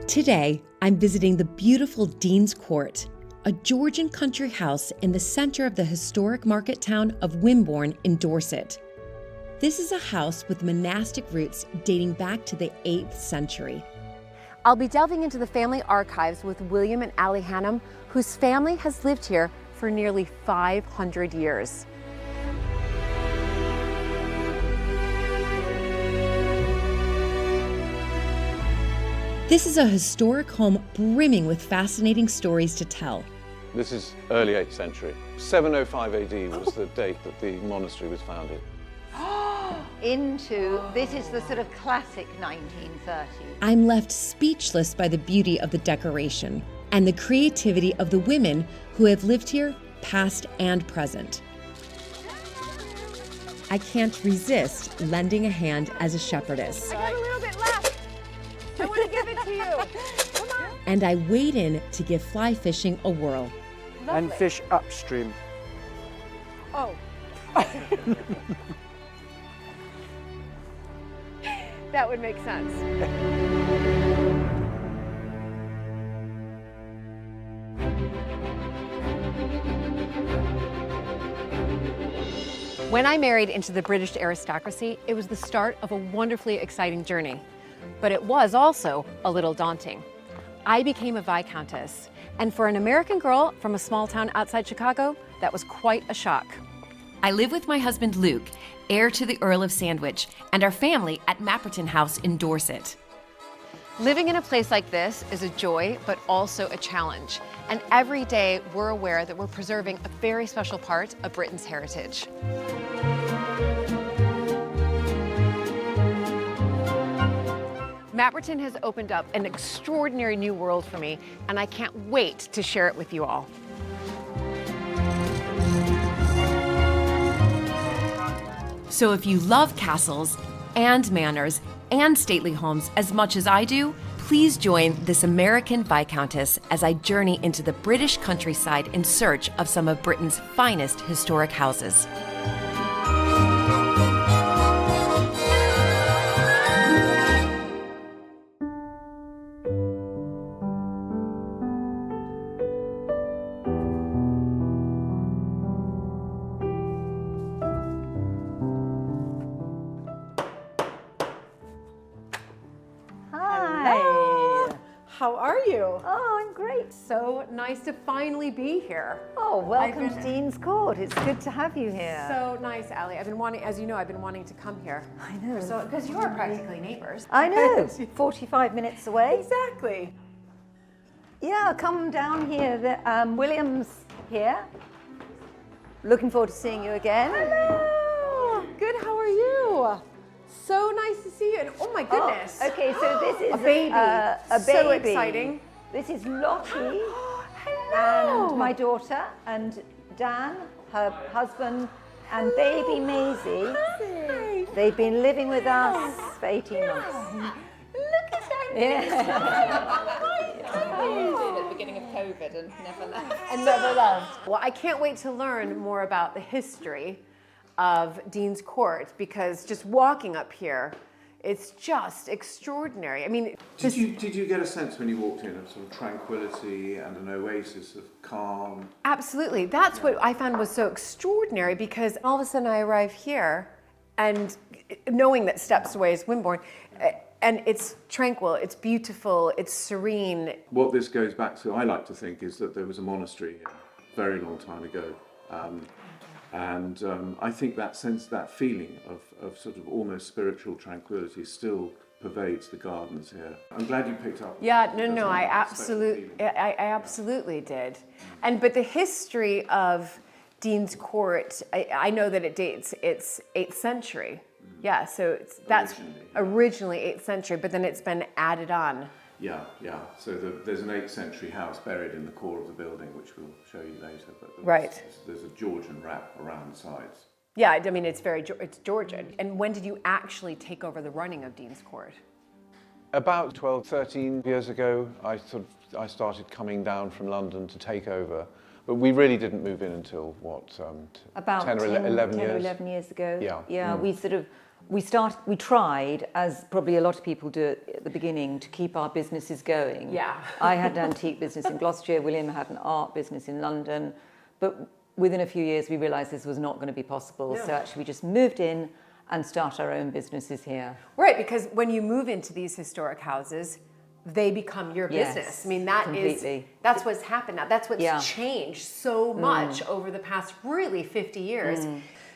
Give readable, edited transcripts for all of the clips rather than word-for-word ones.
Today, I'm visiting the beautiful Dean's Court, a Georgian country house in the center of the historic market town of Wimborne in Dorset. This is a house with monastic roots dating back to the 8th century. I'll be delving into the family archives with William and Ali Hanham, whose family has lived here for nearly 500 years. This is a historic home brimming with fascinating stories to tell. This is early 8th century. 705 AD was the date that the monastery was founded. This is the sort of classic 1930s. I'm left speechless by the beauty of the decoration and the creativity of the women who have lived here, past and present. I can't resist lending a hand as a shepherdess. I got a little bit left. I want to give it to you. Come on. And I wade in to give fly fishing a whirl. Lovely. And fish upstream. Oh. That would make sense. When I married into the British aristocracy, it was the start of a wonderfully exciting journey. But it was also a little daunting. I became a Viscountess, and for an American girl from a small town outside Chicago, that was quite a shock. I live with my husband Luke, heir to the Earl of Sandwich, and our family at Mapperton House in Dorset. Living in a place like this is a joy, but also a challenge. And every day we're aware that we're preserving a very special part of Britain's heritage. Mapperton has opened up an extraordinary new world for me, and I can't wait to share it with you all. So if you love castles and manors and stately homes as much as I do, please join this American Viscountess as I journey into the British countryside in search of some of Britain's finest historic houses. How are you? Oh, I'm great. So nice to finally be here. Oh, welcome to Dean's Court. It's good to have you here. So nice, Ali. I've been wanting, as you know, I've been wanting to come here. I know. So, because you are practically neighbors. I know. 45 minutes away. Exactly. Yeah, come down here. William's here. Looking forward to seeing you again. Hello. Good. How are you? So nice to see you. And oh my goodness. Oh, okay, so this is a baby. A baby. So exciting. This is Lottie. Hello. And my daughter, and Dan, her husband, and baby Maisie. Hi. They've been living with us for 18 months. Look at that. Yeah. At the beginning of COVID and never left. And never left. Well, I can't wait to learn more about the history of Dean's Court, because just walking up here, it's just extraordinary. I mean, Did you get a sense when you walked in of sort of tranquility and an oasis of calm? absolutely. That's what I found was so extraordinary, because all of a sudden I arrive here, and knowing that steps away is Wimborne, and it's tranquil, it's beautiful, it's serene. What this goes back to, I like to think, is that there was a monastery here a very long time ago. I think that sense, that feeling of sort of almost spiritual tranquility still pervades the gardens here. I'm glad you picked up. Yeah, no, I absolutely did. But the history of Dean's Court, I know that it dates, it's 8th century. Yeah, so that's originally 8th century, but then it's been added on. Yeah. So there's an 8th century house buried in the core of the building, which we'll show you later. But there's a Georgian wrap around the sides. Yeah, I mean, it's Georgian. And when did you actually take over the running of Dean's Court? About 12, 13 years ago, I started coming down from London to take over. But we really didn't move in until, about 10 or 11 years? 11 years ago. Yeah. Yeah, we sort of We tried, as probably a lot of people do at the beginning, to keep our businesses going. Yeah. I had an antique business in Gloucestershire, William had an art business in London, but within a few years we realised this was not going to be possible. No. So actually we just moved in and started our own businesses here. Right, because when you move into these historic houses, they become your Yes, business. I mean, that's what's happened now. That's what's changed so much over the past really 50 years.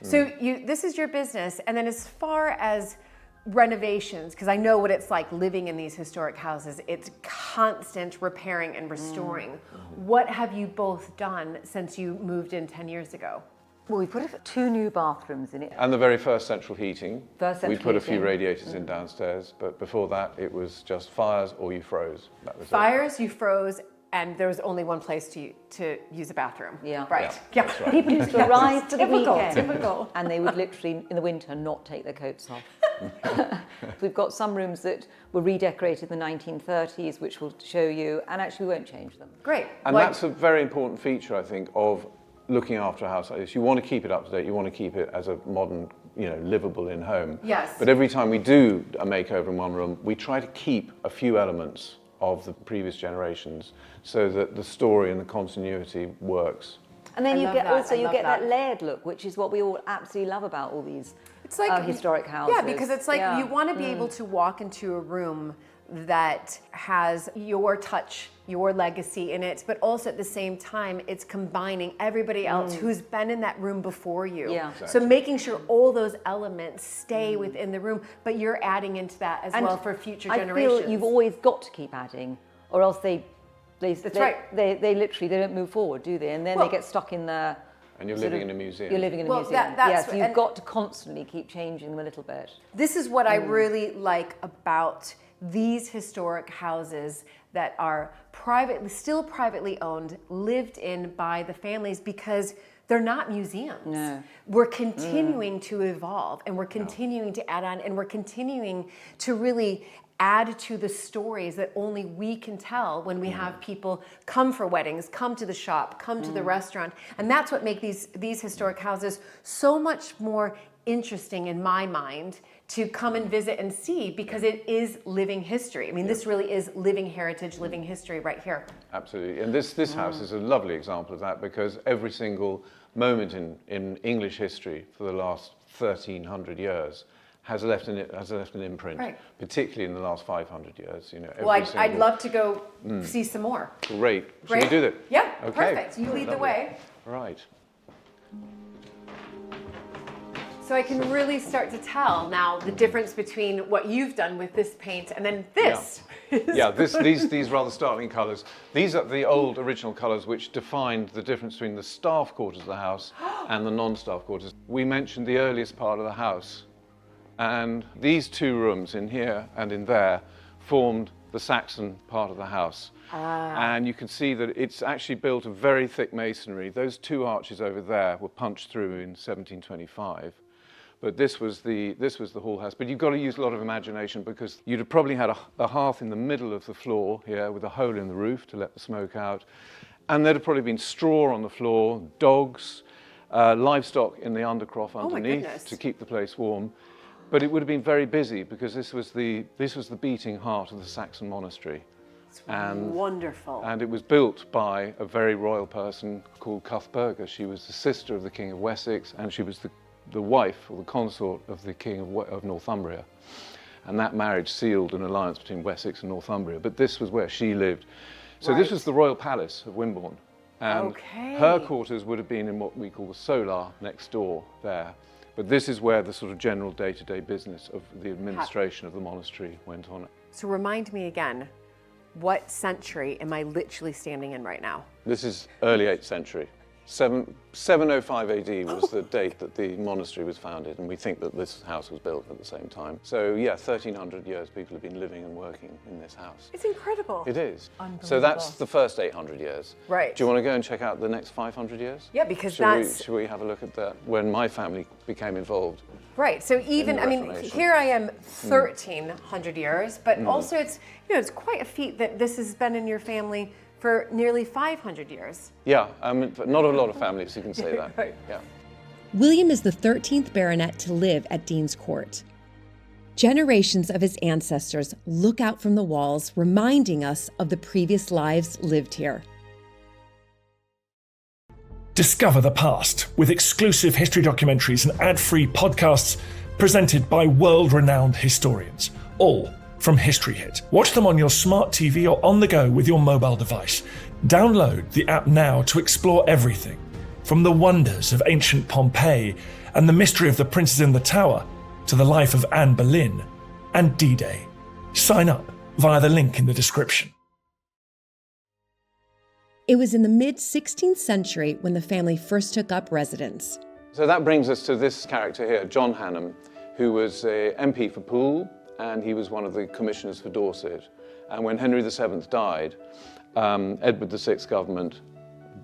So this is your business, and then as far as renovations, because I know what it's like living in these historic houses, it's constant repairing and restoring. What have you both done since you moved in 10 years ago? Well, we put 2 new bathrooms in it. And the very first central heating. We put a few heating. radiators in downstairs, but before that it was just fires or you froze. That was Fires, you froze, and there was only one place to use a bathroom. Yeah. Right. Yeah, that's right. People used to arrive to the weekend, Typical. and they would literally, in the winter, not take their coats off. We've got some rooms that were redecorated in the 1930s, which we'll show you, and actually we won't change them. Great. And that's a very important feature, I think, of looking after a house like this. You want to keep it up to date, you want to keep it as a modern, livable in home. Yes. But every time we do a makeover in one room, we try to keep a few elements of the previous generations so that the story and the continuity works. And then you get that layered look, which is what we all absolutely love about all these It's like historic houses. Yeah, because it's like you want to be able to walk into a room that has your touch, your legacy in it, but also at the same time, it's combining everybody else who's been in that room before you. Yeah. Exactly. So making sure all those elements stay within the room, but you're adding into that as well for future generations. I feel you've always got to keep adding, or else they right. They literally don't move forward, do they? And then they get stuck in the. And you're living in a museum. You're living in a museum. That's yes, you've got to constantly keep changing them a little bit. This is what I really like about these historic houses that are still privately owned, lived in by the families, because they're not museums. No. We're continuing to evolve, and we're continuing to add on, and we're continuing to really add to the stories that only we can tell when we have people come for weddings, come to the shop, come to the restaurant. And that's what makes these historic houses so much more interesting in my mind to come and visit and see, because it is living history. I mean, this really is living heritage, living history right here. Absolutely. And this house is a lovely example of that, because every single moment in English history for the last 1,300 years has left an imprint, Right. particularly in the last 500 years. Well, I'd love to go see some more. Great. Should we do that? Yeah, Okay. perfect. You lead the Lovely. way. Right. So I can really start to tell now the difference between what you've done with this paint and then this. Yeah, these rather startling colours. These are the old original colours which defined the difference between the staff quarters of the house and the non-staff quarters. We mentioned the earliest part of the house, and these 2 rooms in here and in there formed the Saxon part of the house. And you can see that it's actually built of very thick masonry. Those 2 arches over there were punched through in 1725. But this was the hall house. But you've got to use a lot of imagination, because you'd have probably had a hearth in the middle of the floor here with a hole in the roof to let the smoke out. And there'd have probably been straw on the floor, dogs, livestock in the undercroft underneath to keep the place warm. But it would have been very busy, because this was the beating heart of the Saxon monastery. It's wonderful. And it was built by a very royal person called Cuthberga. She was the sister of the King of Wessex, and she was the wife or the consort of the King of Northumbria. And that marriage sealed an alliance between Wessex and Northumbria. But this was where she lived. So this was the royal palace of Wimborne. And her quarters would have been in what we call the solar next door there. But this is where the sort of general day-to-day business of the administration of the monastery went on. So remind me again, what century am I literally standing in right now? This is early 8th century. 705 AD was the date that the monastery was founded, and we think that this house was built at the same time. So yeah, 1,300 years people have been living and working in this house. It's incredible. It is. So that's the first 800 years. Right. Do you want to go and check out the next 500 years? Yeah, because Should we have a look at that, when my family became involved? Right, so even, the I mean, Reformation. here I am 1,300 years, but also it's quite a feat that this has been in your family for nearly 500 years. Yeah, not a lot of families who can say that. Right. Yeah. William is the 13th baronet to live at Dean's Court. Generations of his ancestors look out from the walls, reminding us of the previous lives lived here. Discover the past with exclusive history documentaries and ad-free podcasts presented by world-renowned historians, all from History Hit. Watch them on your smart TV or on the go with your mobile device. Download the app now to explore everything, from the wonders of ancient Pompeii and the mystery of the princes in the tower to the life of Anne Boleyn and D-Day. Sign up via the link in the description. It was in the mid-16th century when the family first took up residence. So that brings us to this character here, John Hannam, who was a MP for Poole, and he was one of the commissioners for Dorset. And when Henry VII died, Edward VI's government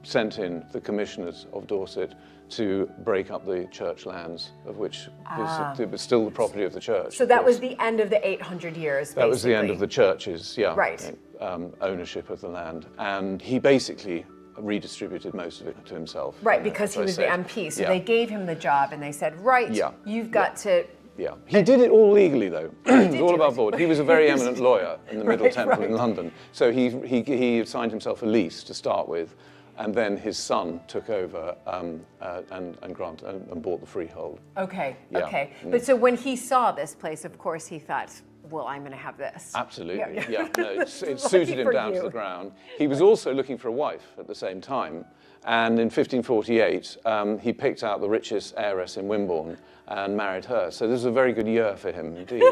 sent in the commissioners of Dorset to break up the church lands, of which it was still the property of the church. So that was the end of the 800 years, basically. That was the end of the church's, Right. Ownership of the land. And he basically redistributed most of it to himself. Right, because he was the MP. So they gave him the job and they said, right, you've got to... Yeah, he did it all legally though. It was all above board. He was a very eminent lawyer in the Middle Temple in London. So he signed himself a lease to start with, and then his son took over and bought the freehold. Okay, Yeah. okay. But so when he saw this place, of course, he thought, well, I'm going to have this. Absolutely, yeah. No, it suited him down to the ground. He was also looking for a wife at the same time. And in 1548, he picked out the richest heiress in Wimborne and married her. So this was a very good year for him indeed.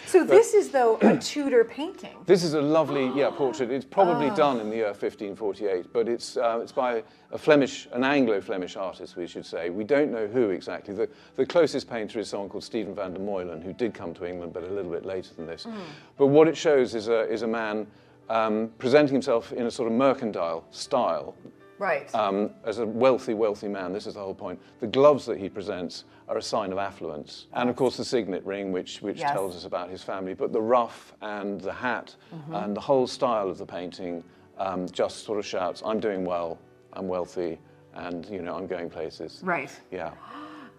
So this is, though, a Tudor painting. This is a lovely, portrait. It's probably done in the year 1548, but it's by an Anglo-Flemish artist, we should say. We don't know who exactly. The closest painter is someone called Stephen van der Meulen, who did come to England, but a little bit later than this. But what it shows is a man presenting himself in a sort of mercantile style. Right. As a wealthy man, this is the whole point. The gloves that he presents are a sign of affluence. And of course the signet ring, which tells us about his family. But the ruff and the hat and the whole style of the painting just sort of shouts, I'm doing well, I'm wealthy, and I'm going places. Right. Yeah.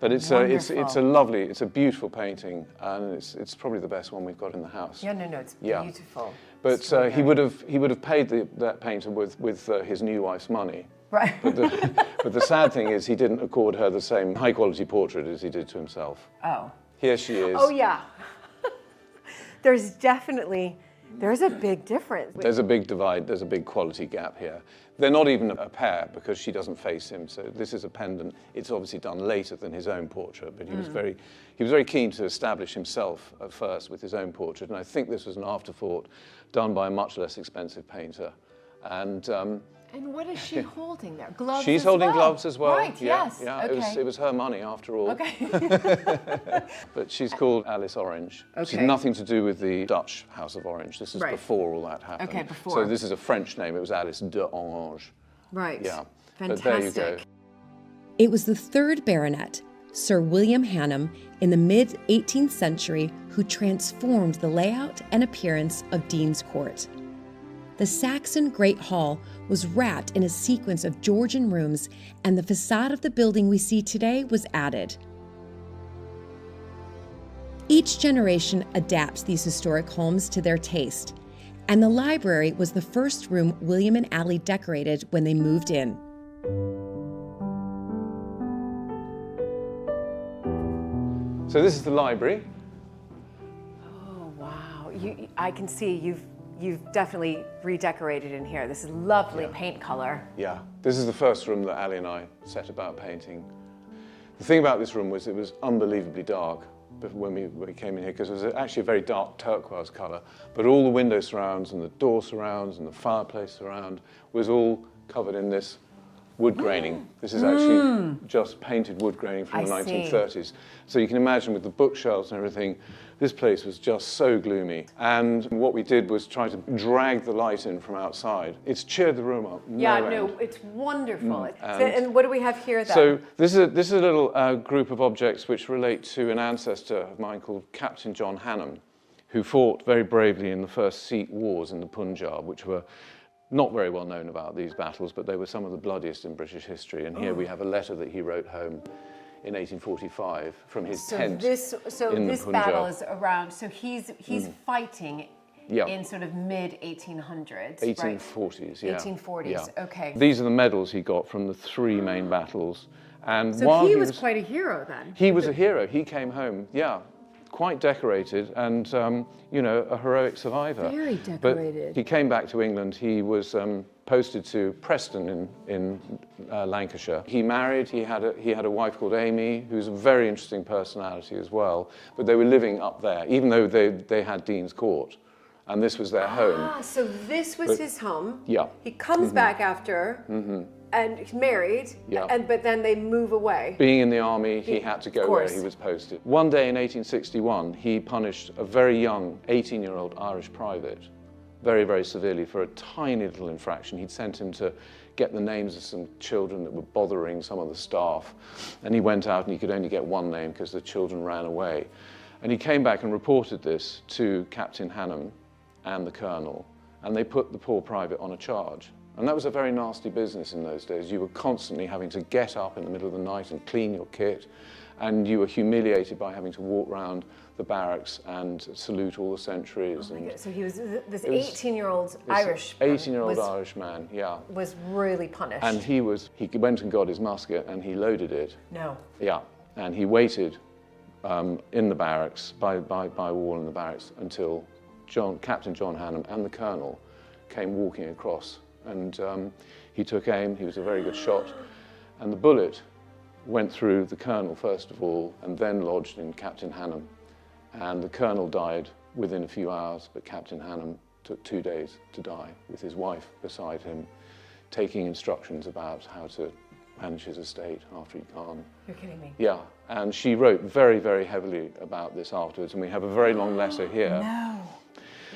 But it's a beautiful painting, and it's probably the best one we've got in the house. Yeah, no, it's beautiful. But he would have paid that painter with his new wife's money. Right. But the sad thing is he didn't accord her the same high quality portrait as he did to himself. Oh. Here she is. Oh yeah. There's a big difference. There's a big divide, there's a big quality gap here. They're not even a pair because she doesn't face him, so this is a pendant. It's obviously done later than his own portrait, but he was very keen to establish himself at first with his own portrait, and I think this was an afterthought done by a much less expensive painter. And what is she holding there? Gloves. She's holding gloves as well. Right. Yeah, Yes. yeah. Okay. It was her money after all. Okay. But she's called Alice Orange. Okay. She's nothing to do with the Dutch House of Orange. This is before all that happened. Okay, before. So this is a French name. It was Alice de Orange. Right. Yeah. Fantastic. But there you go. It was the third baronet, Sir William Hannam, in the mid-18th century who transformed the layout and appearance of Dean's Court. The Saxon Great Hall was wrapped in a sequence of Georgian rooms, and the facade of the building we see today was added. Each generation adapts these historic homes to their taste, and the library was the first room William and Ali decorated when they moved in. So this is the library. Oh wow! I can see you've definitely redecorated in here. This is lovely paint color. Yeah. This is the first room that Ali and I set about painting. The thing about this room was it was unbelievably dark when we came in here, because it was actually a very dark turquoise colour, but all the window surrounds and the door surrounds and the fireplace surround was all covered in this wood graining. This is actually just painted wood graining from the 1930s. So you can imagine with the bookshelves and everything, this place was just so gloomy. And what we did was try to drag the light in from outside. It's cheered the room up. It's wonderful. And what do we have here then? So this is a little group of objects which relate to an ancestor of mine called Captain John Hannam, who fought very bravely in the first Sikh wars in the Punjab, which were not very well known about these battles, but they were some of the bloodiest in British history. And here we have a letter that he wrote home in 1845 from his So tent this in the battle Punjab. is around. So he's fighting Yeah. in sort of mid 1800s. 1840s, yeah. 1840s. Yeah. Okay. These are the medals he got from the 3 main battles. And So while he was quite a hero then. he was a hero. He came home, yeah, quite decorated and, you know, a heroic survivor. Very decorated. But he came back to England. He was posted to Preston in Lancashire. He married. He had a wife called Amy, who's a very interesting personality as well. But they were living up there, even though they had Dean's Court. And this was their home. Ah, so this was his home. Yeah. He comes back after, and he's married. Yeah. But then they move away. Being in the army, he had to go where he was posted. One day in 1861, he punished a very young 18-year-old Irish private very, very severely for a tiny little infraction. He'd sent him to get the names of some children that were bothering some of the staff. And he went out and he could only get one name because the children ran away. And he came back and reported this to Captain Hannam and the colonel, and they put the poor private on a charge. And that was a very nasty business in those days. You were constantly having to get up in the middle of the night and clean your kit, and you were humiliated by having to walk around the barracks and salute all the sentries. Oh my and God. So he was this it was- 18-year-old Irish. 18-year-old was, Irish man, yeah. was really punished. And he went and got his musket and he loaded it. No. Yeah, and he waited in the barracks, by a wall in the barracks, until Captain John Hannam and the colonel came walking across. And he took aim. He was a very good shot. And the bullet went through the colonel first of all, and then lodged in Captain Hannam. And the colonel died within a few hours, but Captain Hannam took 2 days to die with his wife beside him, taking instructions about how to manage his estate after he'd gone. You're kidding me. Yeah, and she wrote very, very heavily about this afterwards, and we have a very long letter here. No.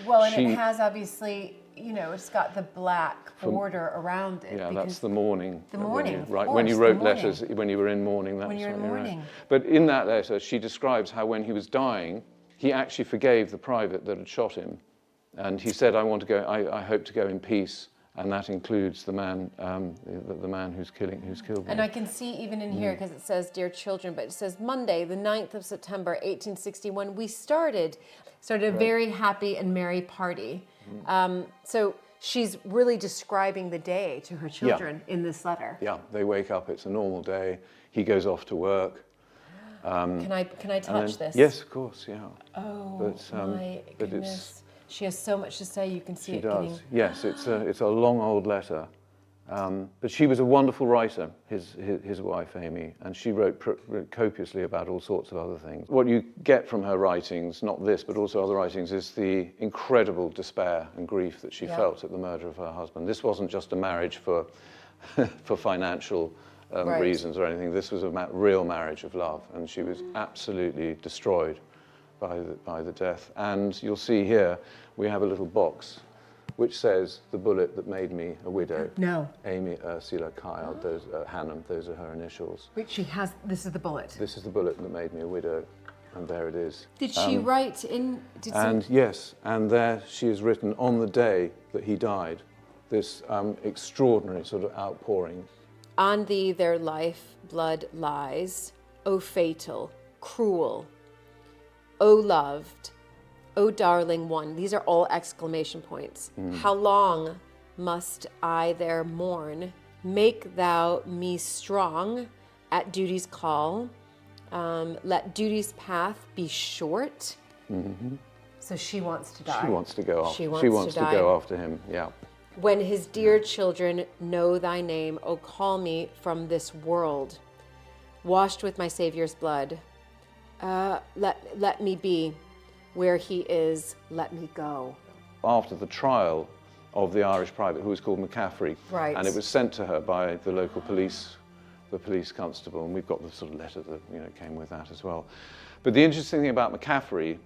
Well, and She- it has obviously, you know, it's got the black border around it. Yeah, because that's the mourning. The mourning, of Right, course, when you the wrote mourning. letters, when you were in mourning, that's When you're in what you wrote. mourning. But in that letter, she describes how when he was dying, he actually forgave the private that had shot him. And he said, I hope to go in peace. And that includes the man, the man who's killed me. And I can see even in here, because it says, "Dear children," but it says, Monday, the 9th of September, 1861, we started a very happy and merry party. So she's really describing the day to her children in this letter. Yeah, they wake up, it's a normal day. He goes off to work. Can I touch this? Yes, of course, yeah. Oh, But, my goodness. She has so much to say. You can see She it does. getting... Yes, it's a long old letter. But she was a wonderful writer, his wife Amy, and she wrote copiously about all sorts of other things. What you get from her writings, not this, but also other writings, is the incredible despair and grief that she felt at the murder of her husband. This wasn't just a marriage for financial reasons or anything. This was a real marriage of love, and she was absolutely destroyed by the death. And you'll see here, we have a little box which says, "The bullet that made me a widow." No. Amy Ursula Kyle, Hannam, those are her initials. Wait, she has... This is the bullet. This is the bullet that made me a widow, and there it is. Did she write in... Yes, and there she has written, on the day that he died, this extraordinary sort of outpouring. On thee their life blood lies, O fatal, cruel, O loved, O darling one. These are all exclamation points. How long must I there mourn? Make thou me strong at duty's call. Let duty's path be short. So she wants to die. She wants to go off. She wants to die. go after him, yeah. When his dear children know thy name, O call me from this world, washed with my Savior's blood. Let me be where he is, let me go. After the trial of the Irish private, who was called McCaffrey, Right. and it was sent to her by the local police, the police constable, and we've got the sort of letter that came with that as well. But the interesting thing about McCaffrey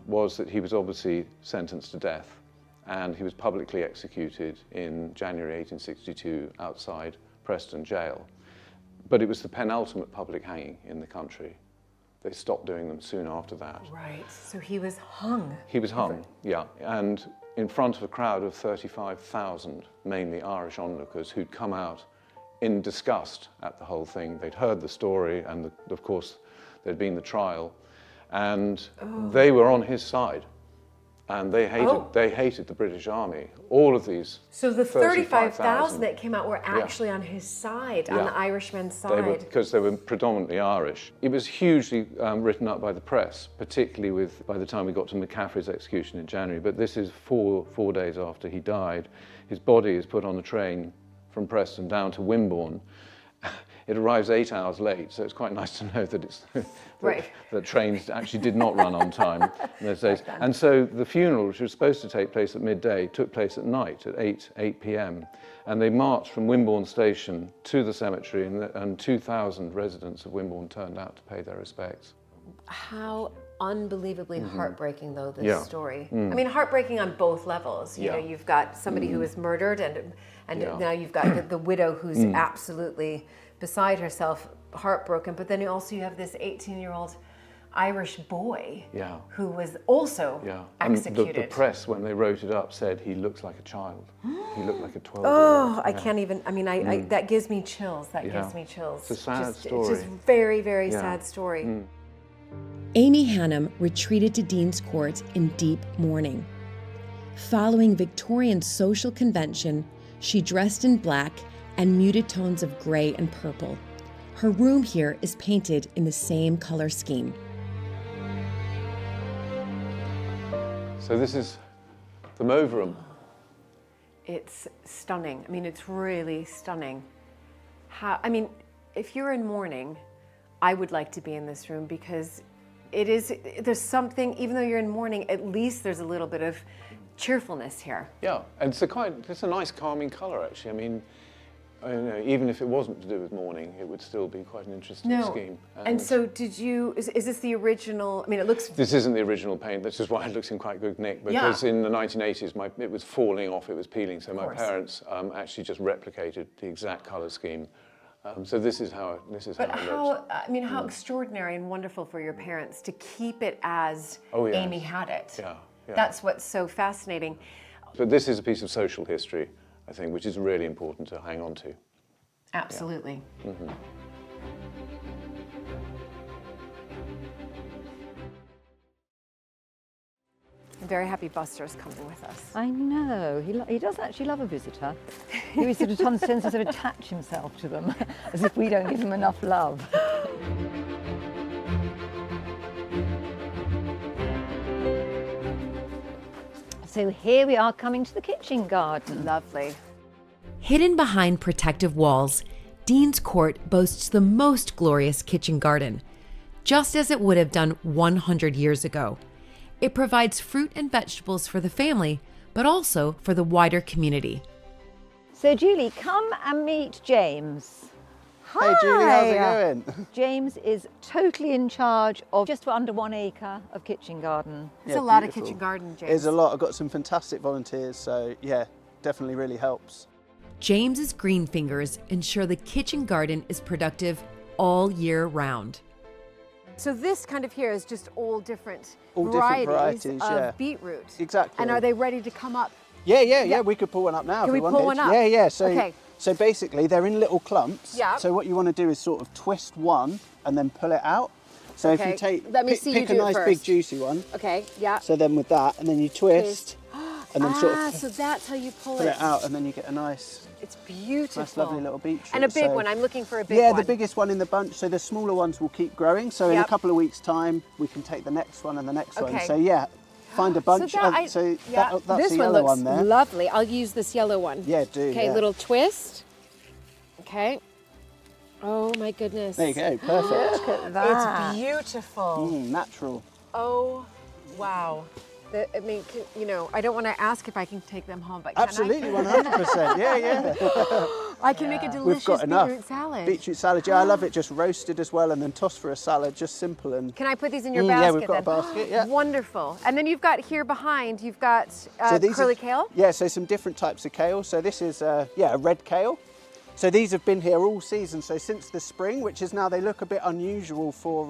was that he was obviously sentenced to death, and he was publicly executed in January 1862 outside Preston jail. But it was the penultimate public hanging in the country. They stopped doing them soon after that. Right, so he was hung. He was hung, yeah, and in front of a crowd of 35,000, mainly Irish onlookers, who'd come out in disgust at the whole thing. They'd heard the story, and of course there'd been the trial, and they were on his side, and they hated the British Army. All of these. So the 35,000 35,000 that came out were actually on his side, on the Irishmen's side. Because they were predominantly Irish. It was hugely written up by the press, particularly by the time we got to McCaffrey's execution in January. But this is four days after he died. His body is put on a train from Preston down to Wimborne. It arrives 8 hours late, so it's quite nice to know that that trains actually did not run on time in those days. And so the funeral, which was supposed to take place at midday, took place at night at 8 p.m. And they marched from Wimborne station to the cemetery, and 2,000 residents of Wimborne turned out to pay their respects. How unbelievably heartbreaking, though, this story. I mean, heartbreaking on both levels. You know, you've got somebody who was murdered, and now you've got the widow who's absolutely beside herself, heartbroken. But then also you have this 18-year-old Irish boy who was also executed. And the press, when they wrote it up, said he looks like a child. He looked like a 12-year-old. Oh, I can't even, I mean, I that gives me chills. That gives me chills. It's a sad story. It's just very, very sad story. Amy Hanham retreated to Dean's Court in deep mourning. Following Victorian social convention, she dressed in black and muted tones of gray and purple. Her room here is painted in the same color scheme. So this is the mauve room. It's stunning. I mean, it's really stunning. I mean, if you're in mourning, I would like to be in this room because there's something, even though you're in mourning, at least there's a little bit of cheerfulness here. Yeah, and it's a nice calming colour, actually. I mean, even if it wasn't to do with mourning, it would still be quite an interesting scheme. And so is this the original, I mean, it looks... This isn't the original paint, this is why it looks in quite good nick, because in the 1980s it was falling off, it was peeling, so my parents actually just replicated the exact colour scheme. So this is how it looks. I mean, how extraordinary and wonderful for your parents to keep it as Amy had it. Yeah. That's what's so fascinating. But this is a piece of social history, I think, which is really important to hang on to. Absolutely. Yeah. I'm very happy Buster's coming with us. I know, he does actually love a visitor. He sort of tends to sort of attach himself to them, as if we don't give him enough love. So here we are coming to the kitchen garden. Lovely. Hidden behind protective walls, Dean's Court boasts the most glorious kitchen garden, just as it would have done 100 years ago. It provides fruit and vegetables for the family, but also for the wider community. So Julie, come and meet James. Hi. Hey Julie, how's it going? James is totally in charge of just under 1 acre of kitchen garden. It's a lot of kitchen garden, James. It's a lot. I've got some fantastic volunteers, so yeah, definitely really helps. James's green fingers ensure the kitchen garden is productive all year round. So this kind of here is just all different varieties of beetroot. Exactly. And are they ready to come up? Yeah. We could pull one up now. Can if we wanted. pull one up? Yeah. So So basically, they're in little clumps. Yeah. So what you want to do is sort of twist one and then pull it out. So if you pick a nice big juicy one. Okay. Yeah. So then with that, and then you twist, and then sort of so that's how you pull it out, and then you get a nice. It's beautiful. Nice, lovely little beetroot. And a big one. I'm looking for a big one. Yeah, the biggest one in the bunch. So the smaller ones will keep growing. So in a couple of weeks' time, we can take the next one and the next one. So yeah, find a bunch. That's this the yellow one there. Lovely. I'll use this yellow one. Yeah, do. Okay, little twist. Okay. Oh my goodness. There you go. Perfect. Look at that. It's beautiful. Natural. Oh, wow. I mean, I don't want to ask if I can take them home, but can Absolutely, 100%. Yeah. I can make a delicious beetroot salad. Beetroot salad, yeah, I love it. Just roasted as well, and then tossed for a salad. Just simple and. Can I put these in your basket? Yeah, we've got a basket. Yeah. Wonderful. And then you've got here behind, you've got curly kale. Yeah, so some different types of kale. So this is a red kale. So these have been here all season. So since the spring, which is now they look a bit unusual for.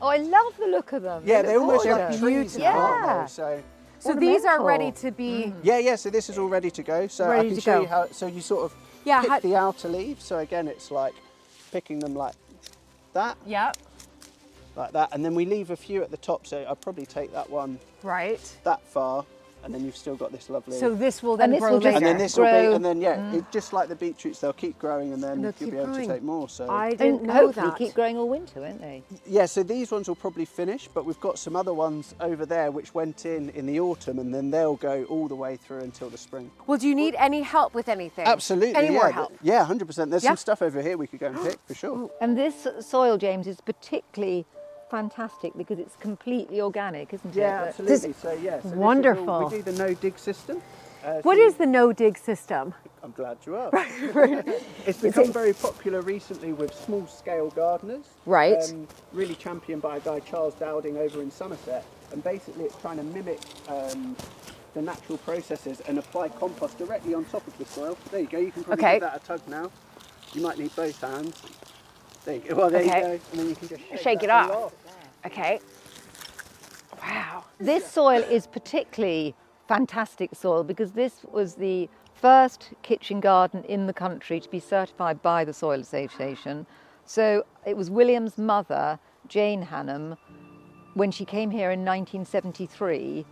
Oh, I love the look of them. Yeah, they almost like trees, aren't they? So these are ready to be. Yeah. So this is all ready to go. So I can show you how. So you sort of Yeah, pick the outer leaves. So again, it's like picking them like that, Yep. like that. And then we leave a few at the top. So I'll probably take that one Right. that far. And then you've still got this lovely... So this will then this grow will just later. and then this will grow. be, and then it's just like the beetroots, they'll keep growing and then They'll you'll keep be able growing. to take more. So I didn't And know hopefully that. keep growing all winter, won't they? yeah, so these ones will probably finish, but we've got some other ones over there which went in the autumn, and then they'll go all the way through until the spring. Well, do you need any help with anything? Absolutely, Any yeah. more help? Yeah, 100%. There's Yeah. some stuff over here we could go and pick for sure. And this soil, James, is particularly fantastic because it's completely organic, isn't it? Yeah, absolutely. So yeah, so this is all- Wonderful. we do the no-dig system. What is the no-dig system? I'm glad you are. It's become very popular recently with small-scale gardeners. Right. Really championed by a guy, Charles Dowding, over in Somerset. And basically it's trying to mimic the natural processes and apply compost directly on top of the soil. There you go, you can probably Okay. give that a tug now. You might need both hands. There you go, well there Okay. you go. And then you can just Shake that it all up. off. Okay. Wow. This soil is particularly fantastic soil because this was the first kitchen garden in the country to be certified by the Soil Association. So it was William's mother, Jane Hanham, when she came here in 1973,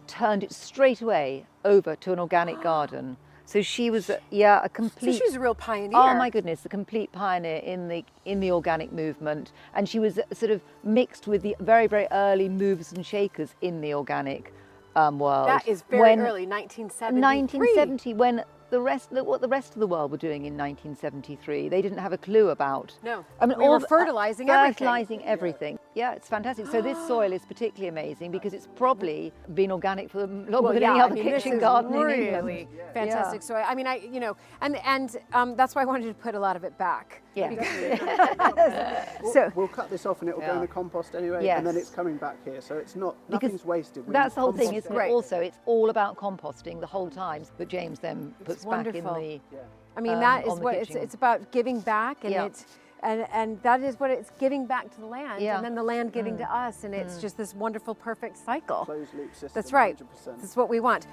turned it straight away over to an organic garden. So she was, a complete... So she was a real pioneer. Oh my goodness, a complete pioneer in the organic movement, and she was sort of mixed with the very, very early movers and shakers in the organic world. That is very When- early, 1973. 1970, when what the rest of the world were doing in 1973, they didn't have a clue about. No, I mean, we were the- fertilizing everything. Fertilizing everything. Yeah, it's fantastic. So this soil is particularly amazing because it's probably been organic for longer than any other this kitchen is garden in really England. fantastic soil. I mean, and that's why I wanted to put a lot of it back. Yeah. So We'll cut this off and it'll go in Yeah. the compost anyway, Yes. and then it's coming back here. So it's not, Because nothing's wasted. We That's the whole thing, compost isn't it. it? Also, it's all about composting the whole time that James then puts back in wonderful. the... I mean, that is on the what it's kitchen. about, giving back, and Yeah. it's and that is what it's giving back to the land, Yeah. and then the land giving to us, and it's just this wonderful, perfect cycle. Closed loop system. That's right. 100%. That's what we want.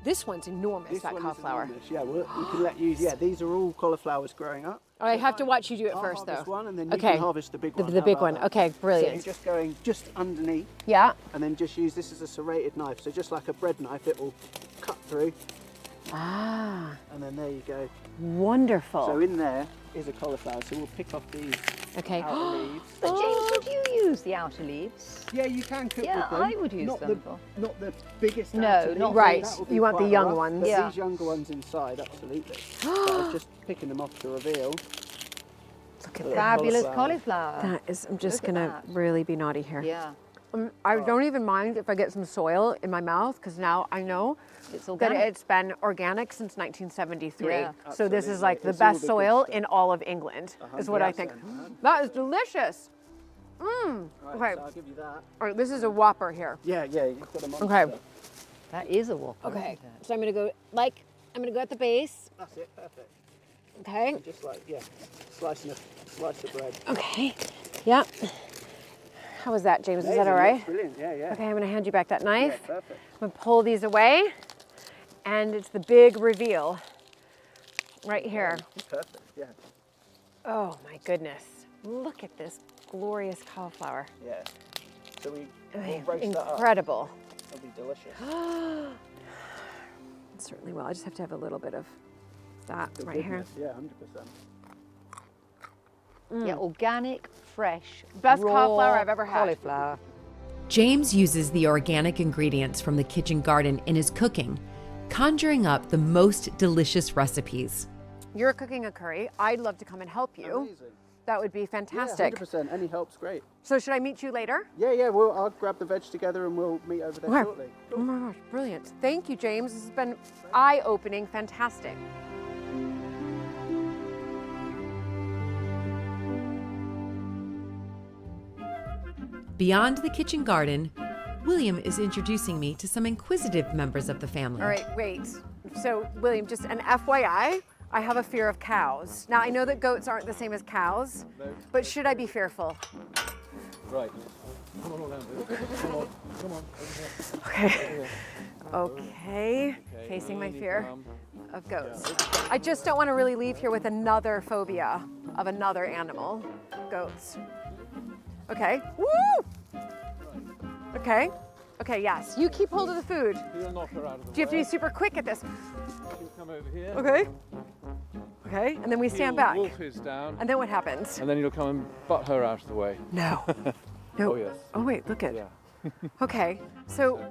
This one's enormous, This that one is cauliflower. enormous. Yeah, we can let you. Yeah, these are all cauliflowers growing up. I have to watch you do it I'll first, though. harvest one, and then you Okay. can harvest the big one. The How big about one. that? Okay, So brilliant. you're just going just underneath, Yeah. and then just use this as a serrated knife. So just like a bread knife, it will cut through, Ah, and then there you go. wonderful. So in there is a cauliflower. So we'll pick off these Okay. outer leaves. But James, would you use the outer leaves? Yeah, you can cook Yeah, with them. I would use not them Not the biggest. No, outer leaves, not Right. that would be You want the quite young rough, ones. But Yeah. these younger ones inside, absolutely. So I was just picking them off to reveal. Look at Little that. Fabulous cauliflower. cauliflower. That is, I'm just Look at gonna that. really be naughty here. Yeah, I don't even mind if I get some soil in my mouth, because now I know it's that organic. it's been organic since 1973. Yeah, so this is like the It's all best the good soil stuff. in all of England, is what I think. 100%. That is delicious. Right, Okay. so I'll give you that. All right, this is a whopper here. Yeah, you've got a monster. Okay. That is a whopper. Okay, isn't it? so I'm gonna go at the base. That's it, perfect. Okay. So just like, slice of bread. Okay. Yeah. How was that, James? Is that Amazing, all right? looks brilliant, yeah. Okay, I'm gonna hand you back that Yeah, knife. perfect. I'm gonna pull these away, and it's the big reveal right here. Perfect, yeah. Oh my goodness. Look at this glorious cauliflower. Yeah. So we'll I mean, roast that up. incredible. It'll be delicious. It certainly will. I just have to have a little bit of that The right here. goodness, Yeah, 100%. Yeah, organic, fresh, Best raw cauliflower I've ever had. Cauliflower. James uses the organic ingredients from the kitchen garden in his cooking, conjuring up the most delicious recipes. You're cooking a curry. I'd love to come and help you. Amazing. That would be fantastic. Yeah, 100%. Any help's great. So should I meet you later? Yeah, I'll grab the veg together and we'll meet over there Okay. shortly. Oh my gosh, brilliant. Thank you, James. This has been eye-opening, fantastic. Beyond the kitchen garden, William is introducing me to some inquisitive members of the family. All right, wait. So, William, just an FYI, I have a fear of cows. Now, I know that goats aren't the same as cows, but should I be fearful? Right. Come on, Orlando. Come on. Come on. Okay. Okay. Facing my fear of goats. I just don't want to really leave here with another phobia of another animal. Goats. Okay. Woo! Okay. Okay, yes. You keep hold of the food. You'll knock her out of the way. Do you have to be super quick at this? She'll come over here. Okay. Okay, and then we stand He'll back. wolf his down. And then what happens? And then you'll come and butt her out of the way. No. No. Oh, yes. Oh, wait, look at. Yeah. Okay. So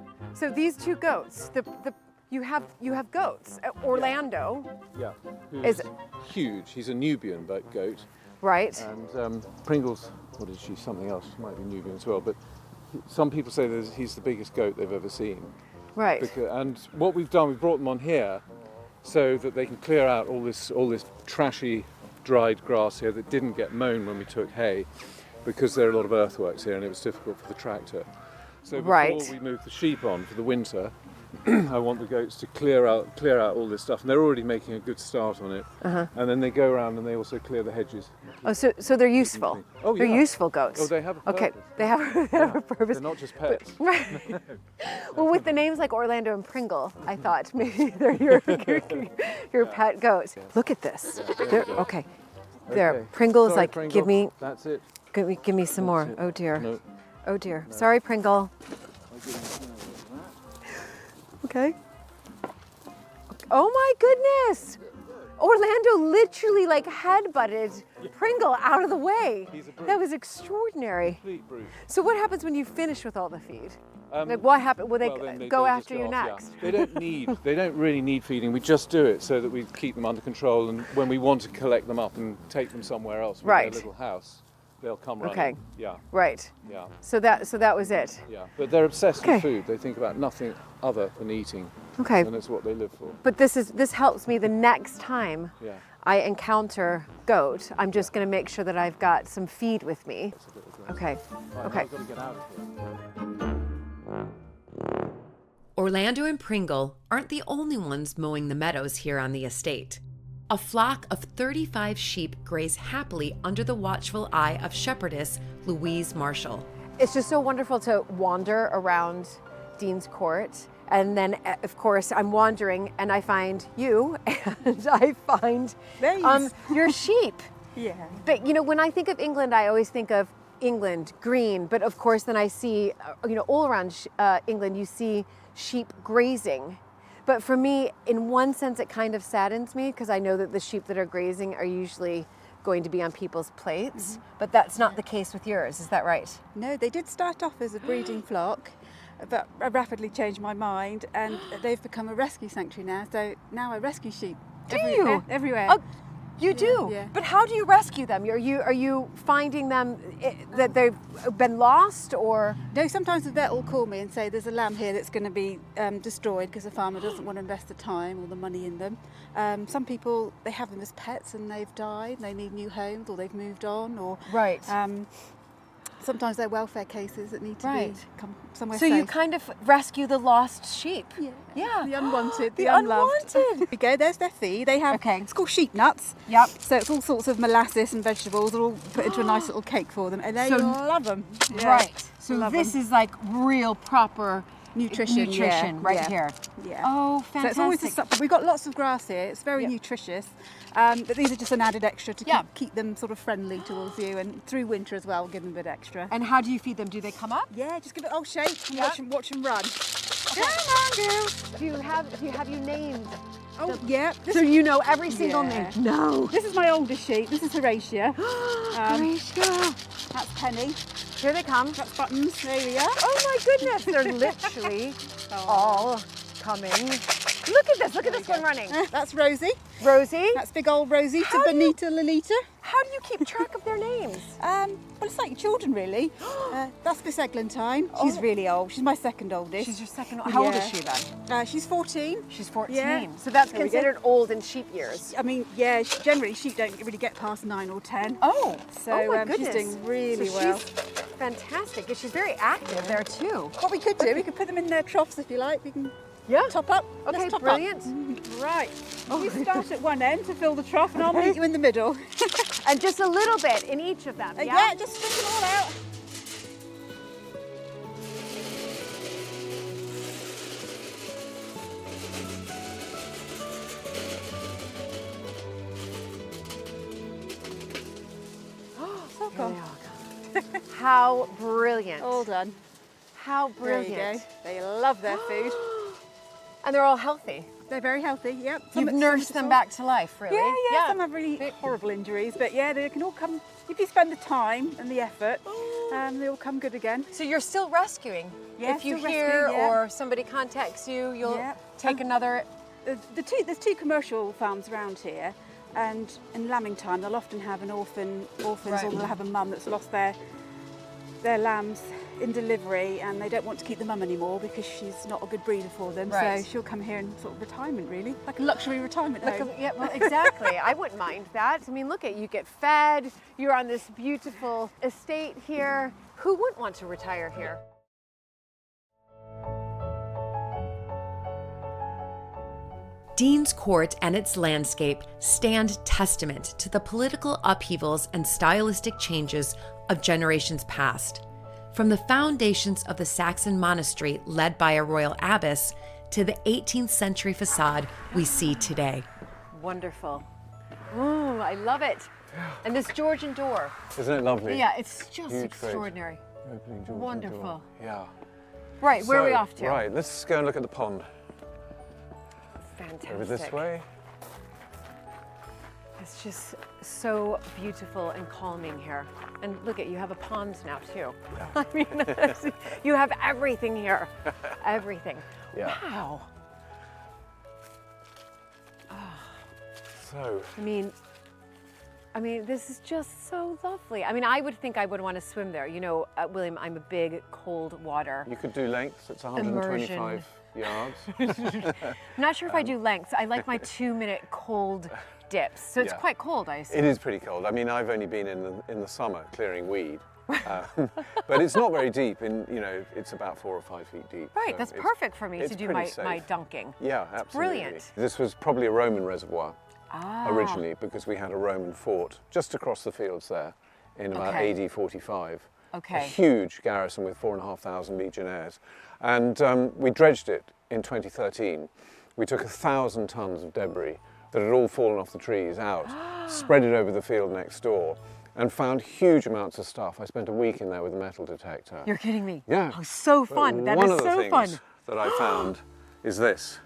these two goats, you have goats. Orlando, Yeah. Is- Who's huge. He's a Nubian goat. right? And Pringle's, what is she? Something else. She might be Nubian as well. But some people say that he's the biggest goat they've ever seen. Right. And what we've done, we've brought them on here so that they can clear out all this trashy, dried grass here that didn't get mown when we took hay, because there are a lot of earthworks here and it was difficult for the tractor. So before Right. we move the sheep on for the winter, I want the goats to clear out all this stuff, and they're already making a good start on it. And then they go around and they also clear the hedges. Oh, so they're useful. Oh, They're yeah. useful goats. Oh, they have a Okay, purpose. they have a purpose. They're not just pets. Right. Well, with the names like Orlando and Pringle, I thought maybe they're your pet goats. Look at this. Okay. There, Okay. Pringle's Sorry, like, Pringle. give me That's it. give me some more. it. Oh dear. No. Oh dear. Sorry, Pringle. Okay. Oh my goodness! Orlando literally like headbutted Pringle out of the way. He's a brute. That was extraordinary. Complete brute. So what happens when you finish with all the feed? Um, Like what happens? Will they Well, then go just after you off, yeah. next? They don't really need feeding. We just do it so that we keep them under control, and when we want to collect them up and take them somewhere else with Right. their little house, they'll come running. Okay. Yeah, Right. yeah, So that was it. yeah. But they're obsessed Okay. with food. They think about nothing other than eating, Okay. and it's what they live for. But this helps me the next time Yeah. I encounter goat. I'm just going to make sure that I've got some feed with me. Okay. Right, Okay. I've got to get out of here. Orlando and Pringle aren't the only ones mowing the meadows here on the estate. A flock of 35 sheep graze happily under the watchful eye of shepherdess Louise Marshall. It's just so wonderful to wander around Dean's Court. And then, of course, I'm wandering and I find you and I find your sheep. Yeah. But, when I think of England, I always think of England, green. But of course, then I see, all around England, you see sheep grazing. But for me, in one sense, it kind of saddens me because I know that the sheep that are grazing are usually going to be on people's plates. But that's not the case with yours, is that right? No, they did start off as a breeding flock, but I rapidly changed my mind, and they've become a rescue sanctuary now. So now I rescue sheep. you? Everywhere. Oh, you do? Yeah. But how do you rescue them? Are you finding them that they've been lost, or? No, sometimes the vet will call me and say there's a lamb here that's going to be destroyed because the farmer doesn't want to invest the time or the money in them. Some people, they have them as pets and they've died, and they need new homes, or they've moved on, or Right. sometimes they're welfare cases that need to Right. be come somewhere So safe. you kind of rescue the lost sheep. Yeah. Yeah. The unwanted, The unloved. unwanted. There you go, there's their feed. They have, Okay. it's called sheep nuts. Yep. So it's all sorts of molasses and vegetables are all put into a nice little cake for them, and they So- love them. Right. So Love this them. is like real proper Nutrition, yeah, right yeah. here. Yeah. Oh, So fantastic. it's always a we've got lots of grass here. It's very Yeah. nutritious, but these are just an added extra to Yeah. keep them sort of friendly towards you, and through winter as well, we'll give them a bit extra. And how do you feed them? Do they come up? Yeah, just give it old shake and Yeah. watch them run. Come on, girl. Do you have you named? Oh yeah. So you know every single Yeah. name? No. This is my oldest sheep. This is Horatia. Horatia. That's Penny. Here they come. That's Buttons. There we are. Oh my goodness, they're literally all coming. Look at this one running. That's Rosie. Rosie, That's big old Rosie to How do you- Bonita Lolita. how do you keep track of their names? Well, it's like your children, really. That's Miss Eglantine. She's really old. She's my second oldest. She's your second. How old is Yeah. she then? She's 14. She's 14. Yeah. So that's There we go. considered old in sheep years. I mean, yeah, generally sheep don't really get past 9 or 10. Oh, So oh my she's goodness. doing really So well. She's fantastic. She's very active there too. What we could do, we could put them in their troughs if you like. We can Yeah. top up. Okay, Let's top brilliant. Up. Right. You start at one end to fill the trough, and I'll meet you in the middle. And just a little bit in each of them. Yeah, just stick them all out. How brilliant. All done. How There you brilliant. go. They love their food. And they're all healthy. They're very healthy, yep. You've nursed them back to life, really. Yeah, some have really horrible injuries, but yeah, they can all come, if you spend the time and the effort, they all come good again. So you're still rescuing? Yeah, if you still hear rescuing, yeah. or somebody contacts you, you'll take another... There's two commercial farms around here, and in lambing time they'll often have an orphans, Right. or they'll have a mum that's lost their lambs in delivery, and they don't want to keep the mum anymore because she's not a good breeder for them. Right. So she'll come here in sort of retirement, really, like a luxury retirement home. Yeah, well, exactly. I wouldn't mind that. I mean, look at you get fed. You're on this beautiful estate here. Who wouldn't want to retire here? Dean's Court and its landscape stand testament to the political upheavals and stylistic changes of generations past. From the foundations of the Saxon monastery led by a royal abbess to the 18th century facade we see today. Wonderful. Ooh, I love it. And this Georgian door. Isn't it lovely? Yeah, it's just Huge extraordinary. Opening Georgian Wonderful. door. Yeah. Right, where are we off to? Right, let's go and look at the pond. Fantastic. Over this way. It's just so beautiful and calming here. And look at, you have a pond now too. Yeah. I mean, you have everything here. Everything. Yeah. Wow. So, I mean, this is just so lovely. I mean, I would think I would want to swim there. You know, William, I'm a big cold water. you could do lengths, it's 125 yards. I'm not sure if I do lengths. I like my 2-minute cold dips. So it's Yeah. quite cold, I assume. It is pretty cold. I mean, I've only been in the summer clearing weed, but it's not very deep. It's about 4 or 5 feet deep. Right, so that's it's- perfect for me it's to do pretty my safe. dunking. Yeah, absolutely. brilliant. This was probably a Roman reservoir Ah. originally, because we had a Roman fort just across the fields there in about Okay. AD 45. Okay. A huge garrison with 4,500 legionnaires. And we dredged it in 2013. We took 1,000 tons of debris that had all fallen off the trees out, spread it over the field next door, and found huge amounts of stuff. I spent a week in there with a metal detector. You're kidding me. Yeah. Oh, so But fun. That one is of the so things fun. that I found is this,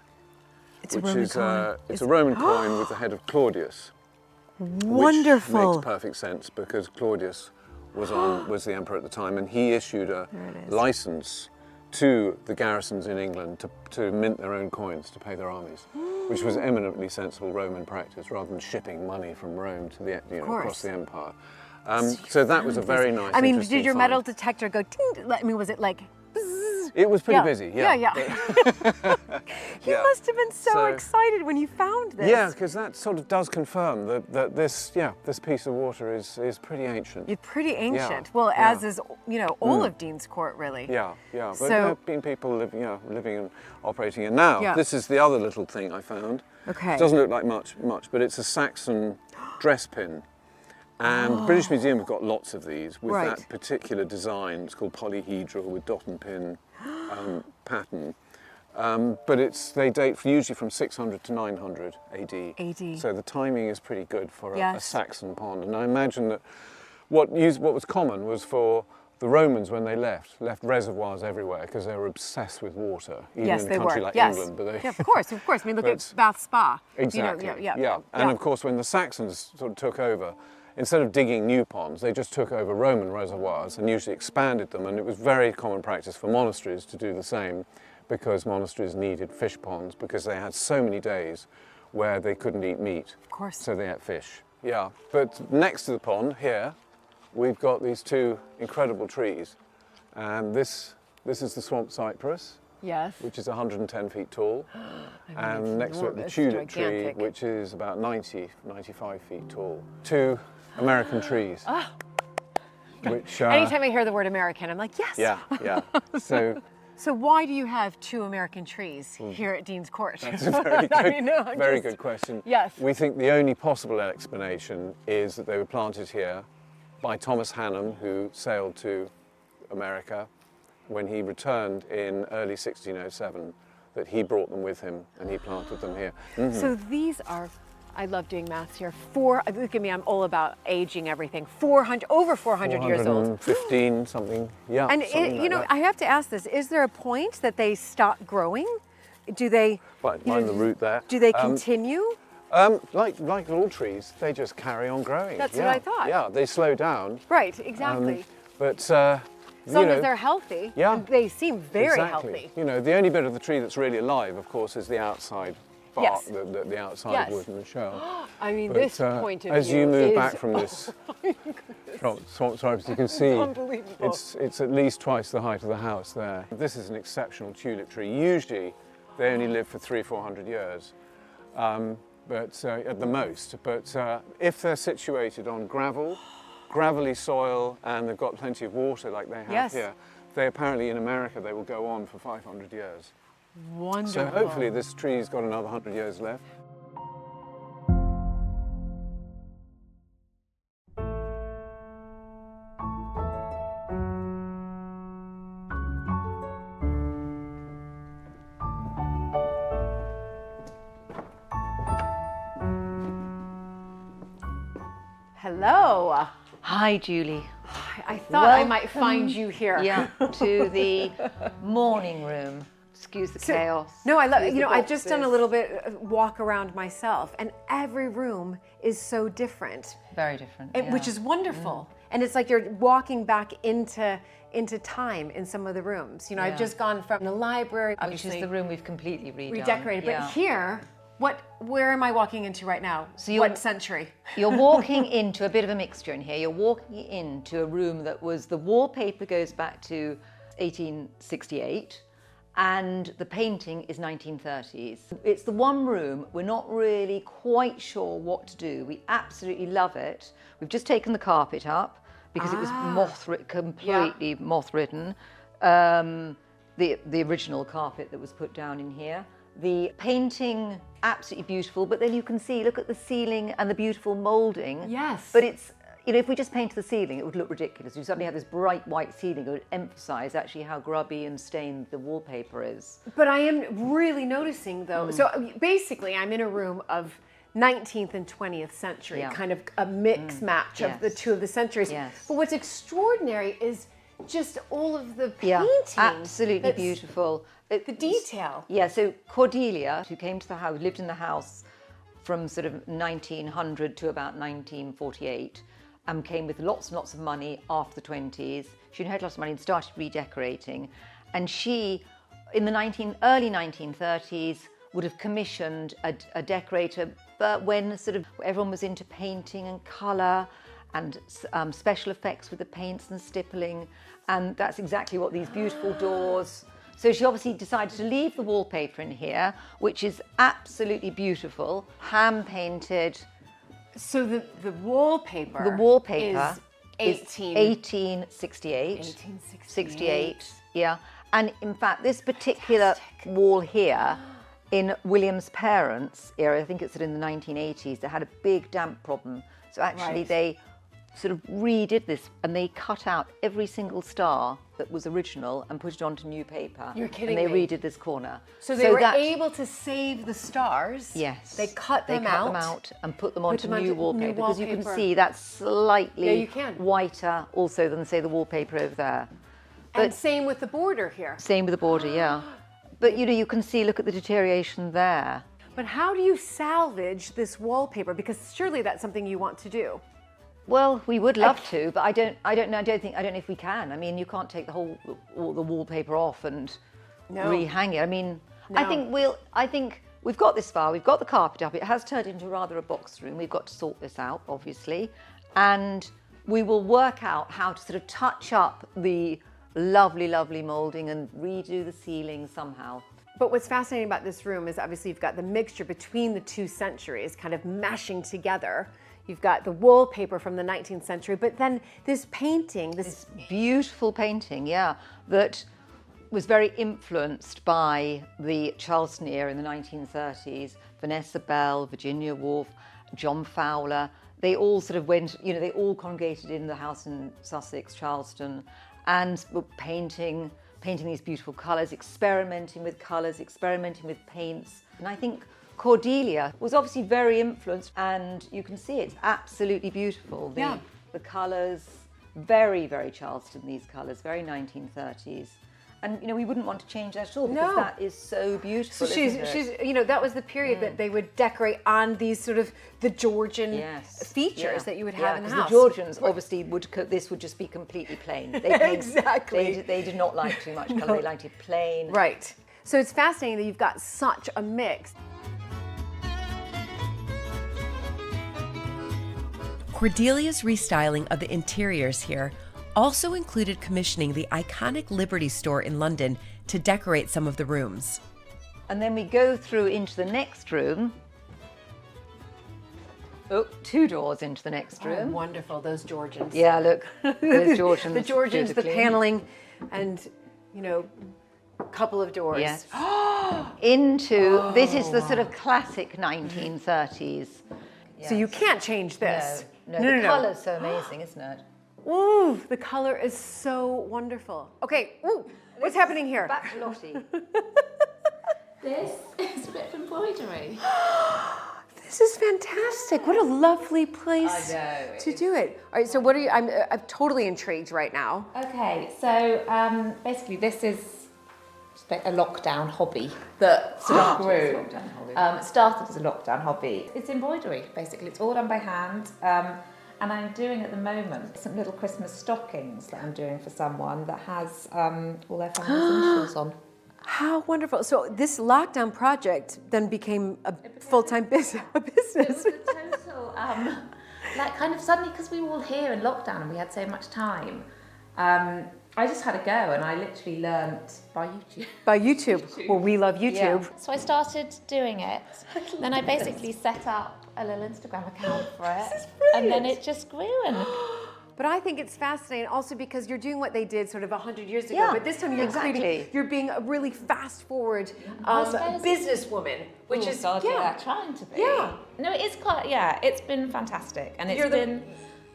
It's which a Roman is coin. it's a Roman coin with the head of Claudius. Wonderful. Which makes perfect sense because Claudius was the emperor at the time, and he issued a There it is. license to the garrisons in England to mint their own coins to pay their armies, which was eminently sensible Roman practice rather than shipping money from Rome to the across course. the empire. So that was a very nice. I mean, interesting did your find. metal detector go ting? I mean, was it like... bzzz? It was pretty Yeah. busy. Yeah. Yeah. You Yeah. must have been so So- excited when you found this. Yeah, because that sort of does confirm that this piece of water is pretty ancient. You're pretty ancient. Yeah, Well, yeah. as is, all of Dean's Court, really. Yeah, yeah. But So- there have been people living and operating it. Now, Yeah. this is the other little thing I found. Okay. It doesn't look like much, but it's a Saxon dress pin. And the British Museum have got lots of these with Right. that particular design. It's called polyhedral with dot and pin pattern. But they date usually from 600 to 900 AD. AD. So the timing is pretty good for a Yes. Saxon pond. And I imagine that what was common was for the Romans, when they left reservoirs everywhere because they were obsessed with water, even Yes, in a they country were. like Yes. England. But they, Yeah, of course. I mean, look at But- Bath Spa. Exactly. Yeah. And of course, when the Saxons sort of took over, instead of digging new ponds, they just took over Roman reservoirs and usually expanded them. And it was very common practice for monasteries to do the same, because monasteries needed fish ponds because they had so many days where they couldn't eat meat. Of course. So they ate fish. Yeah. But next to the pond here, we've got these two incredible trees, and this is the swamp cypress, Yes. which is 110 feet tall. it's And next to it, the enormous, tulip tree, gigantic. which is about 95 feet tall. Two American trees. Which, Anytime I hear the word American, I'm like, yes. yeah. So why do you have 2 American trees here at Dean's Court? That's a very good, I mean, no, I'm very just- good question. Yes. We think the only possible explanation is that they were planted here by Thomas Hannam, who sailed to America. When he returned in early 1607, that he brought them with him and he planted them here. So these are I love doing maths here. Look at me, I'm all about aging everything. Over 400 years old. 415 something, yeah. And something you know, like that. I have to ask this, is there a point that they stop growing? Do they, Right, mind the root there. do they continue? Like all trees, they just carry on growing. That's yeah. what I thought. Yeah, they slow down. Right, exactly. But As long as they're healthy, yeah, they seem very exactly. healthy. You know, the only bit of the tree that's really alive, of course, is the outside bark, Yes. the outside Yes. wood and the shell. I mean, But, this point of as view you move is, back from this swamp cypress, you can see unbelievable. it's at least twice the height of the house there. This is an exceptional tulip tree. Usually, they only live for 300-400 years. But at the most. But if they're situated on gravelly soil, and they've got plenty of water like they have Yes. here, they apparently in America they will go on for 500 years. Wonderful. So hopefully this tree's got another 100 years left. Hello. Hi, Julie. I thought I might find you here. Yeah, to the morning room. Excuse the chaos. No, I love, Excuse you know, the I've just done a boxes. little bit walk around myself, and every room is so different, Very different. which is wonderful. And it's like you're walking back into time in some of the rooms. You know, I've Yeah. just gone from the library, Which is obviously the room we've completely redone. redecorated, Yeah. but here, where am I walking into right now? So you're- what century? You're walking into a bit of a mixture in here. You're walking into a room that was, the wallpaper goes back to 1868 and the painting is 1930s. It's the one room we're not really quite sure what to do. We absolutely love it. We've just taken the carpet up because it was completely moth-ridden. The original carpet that was put down in here. The painting, absolutely beautiful, but then you can see, look at the ceiling and the beautiful moulding. Yes. But it's, you know, if we just painted the ceiling, it would look ridiculous. You suddenly have this bright white ceiling. It would emphasise actually how grubby and stained the wallpaper is. But I am really noticing though, so basically I'm in a room of 19th and 20th century, Yeah. kind of a mix match of the Yes. two of the centuries. Yes. But what's extraordinary is just all of the Yeah, painting. absolutely that's- beautiful. The detail. Yeah, so Cordelia, who came to the house, lived in the house from sort of 1900 to about 1948, came with lots and lots of money after the 20s. She had lots of money and started redecorating. And she, in the early 1930s, would have commissioned a decorator, but when sort of everyone was into painting and colour and special effects with the paints and stippling, and that's exactly what these beautiful doors. So she obviously decided to leave the wallpaper in here, which is absolutely beautiful, hand painted. So the wallpaper. The wallpaper is is 1868. 1868, yeah. And in fact, this particular wall here, in William's parents' era, I think it's in the 1980s, they had a big damp problem. So actually Right. they sort of redid this and they cut out every single star that was original and put it onto new paper. You're kidding And they me. redid this corner. So they were that- able to save the stars. Yes. They cut them out. and put them onto them onto new new wallpaper because you can wallpaper. see that's slightly Yeah, you can. whiter also than, say, the wallpaper over there. And same with the border here. Same with the border, yeah. But you know, you can see, look at the deterioration there. But how do you salvage this wallpaper? Because surely that's something you want to do. Well, we would love to, but I don't know if we can. I mean, you can't take all the wallpaper off and rehang it. I mean, I think we've got this far. We've got the carpet up. It has turned into rather a box room. We've got to sort this out, obviously. And we will work out how to sort of touch up the lovely, lovely moulding and redo the ceiling somehow. But what's fascinating about this room is obviously you've got the mixture between the two centuries kind of mashing together. You've got the wallpaper from the 19th century, but then this painting, this Beautiful painting, yeah, that was very influenced by the Charleston era in the 1930s. Vanessa Bell, Virginia Woolf, John Fowler, they all sort of went, you know, they all congregated in the house in Sussex, Charleston, and were painting these beautiful colours, experimenting with colours, experimenting with paints. And I think Cordelia was obviously very influenced, and you can see it's absolutely beautiful. The colours, very, very Charleston, these colours, very 1930s. And, you know, we wouldn't want to change that at all because that is so beautiful. So she's, you know, that was the period that they would decorate on these sort of the Georgian features that you would have in the house. The Georgians obviously this would just be completely plain. They Exactly. They did not like too much colour. They liked it plain. Right. So it's fascinating that you've got such a mix. Cordelia's restyling of the interiors here also included commissioning the iconic Liberty store in London to decorate some of the rooms. And then we go through into the next room. Oh, 2 doors into the next room. Oh, wonderful, those Georgians. Yeah, look, those Georgians. The Georgians, the paneling, and, you know, a couple of doors. Yes. This is the sort of classic 1930s. So you can't change this. No, the colour's so amazing, isn't it? Ooh, the color is so wonderful. Okay, ooh, what's happening here? Back to Lottie. This is a bit of embroidery. This is fantastic. What a lovely place to do it. All right, so what are you, I'm totally intrigued right now. Okay, so basically this is a lockdown hobby that sort of grew. It started as a lockdown hobby. It's embroidery, basically. It's all done by hand. And I'm doing at the moment some little Christmas stockings that I'm doing for someone that has all their family's initials on. How wonderful. So this lockdown project then became a full-time business. It was a total, like kind of suddenly, because we were all here in lockdown and we had so much time, I just had a go and I literally learnt by YouTube. By YouTube. Well, we love YouTube. Yeah. So I started doing it. Then I basically set up a little Instagram account for it. This is brilliant. And then it just grew. And But I think it's fascinating also because you're doing what they did sort of 100 years ago, but this time you're being a really fast forward businesswoman, which is trying to be. Yeah. No, it is quite, it's been fantastic. And it's been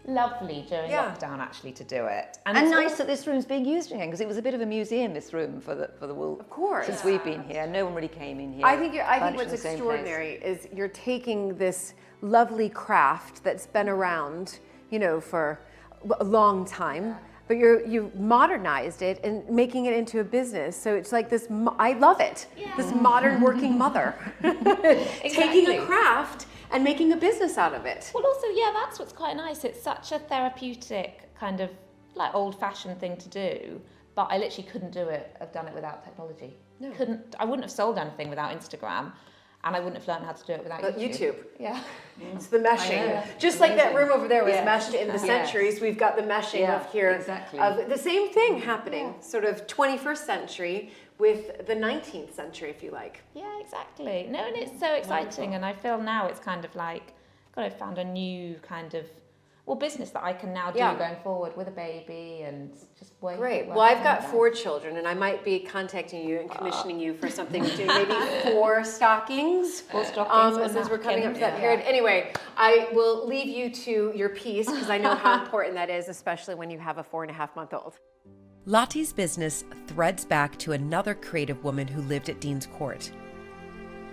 lovely during lockdown actually to do it. And nice that this room's being used again, because it was a bit of a museum, this room, for the wool. Of course. Since we've been here, no one really came in here. I think what's extraordinary is you're taking this lovely craft that's been around, you know, for a long time, but you've modernized it and making it into a business. So it's like this, I love it, this modern working mother. Taking a craft and making a business out of it. Well, also, that's what's quite nice. It's such a therapeutic kind of like old-fashioned thing to do, but I literally couldn't have done it without technology. No. I wouldn't have sold anything without Instagram, and I wouldn't have learned how to do it without YouTube. Yeah. It's the meshing. Just like that room over there was meshed in the centuries, we've got the meshing of here. Exactly. Of the same thing happening, sort of 21st century with the 19th century, if you like. Yeah, exactly. No, and it's so exciting, and I feel now it's kind of like, God, I've found a new kind of business that I can now do going forward with a baby and just working. Great. Well, I've got 4 children, and I might be contacting you and commissioning you for something to do, maybe 4 stockings. 4 stockings. Since we're coming up to that period. Anyway, I will leave you to your piece because I know how important that is, especially when you have a 4.5-month-old. Lottie's business threads back to another creative woman who lived at Dean's Court.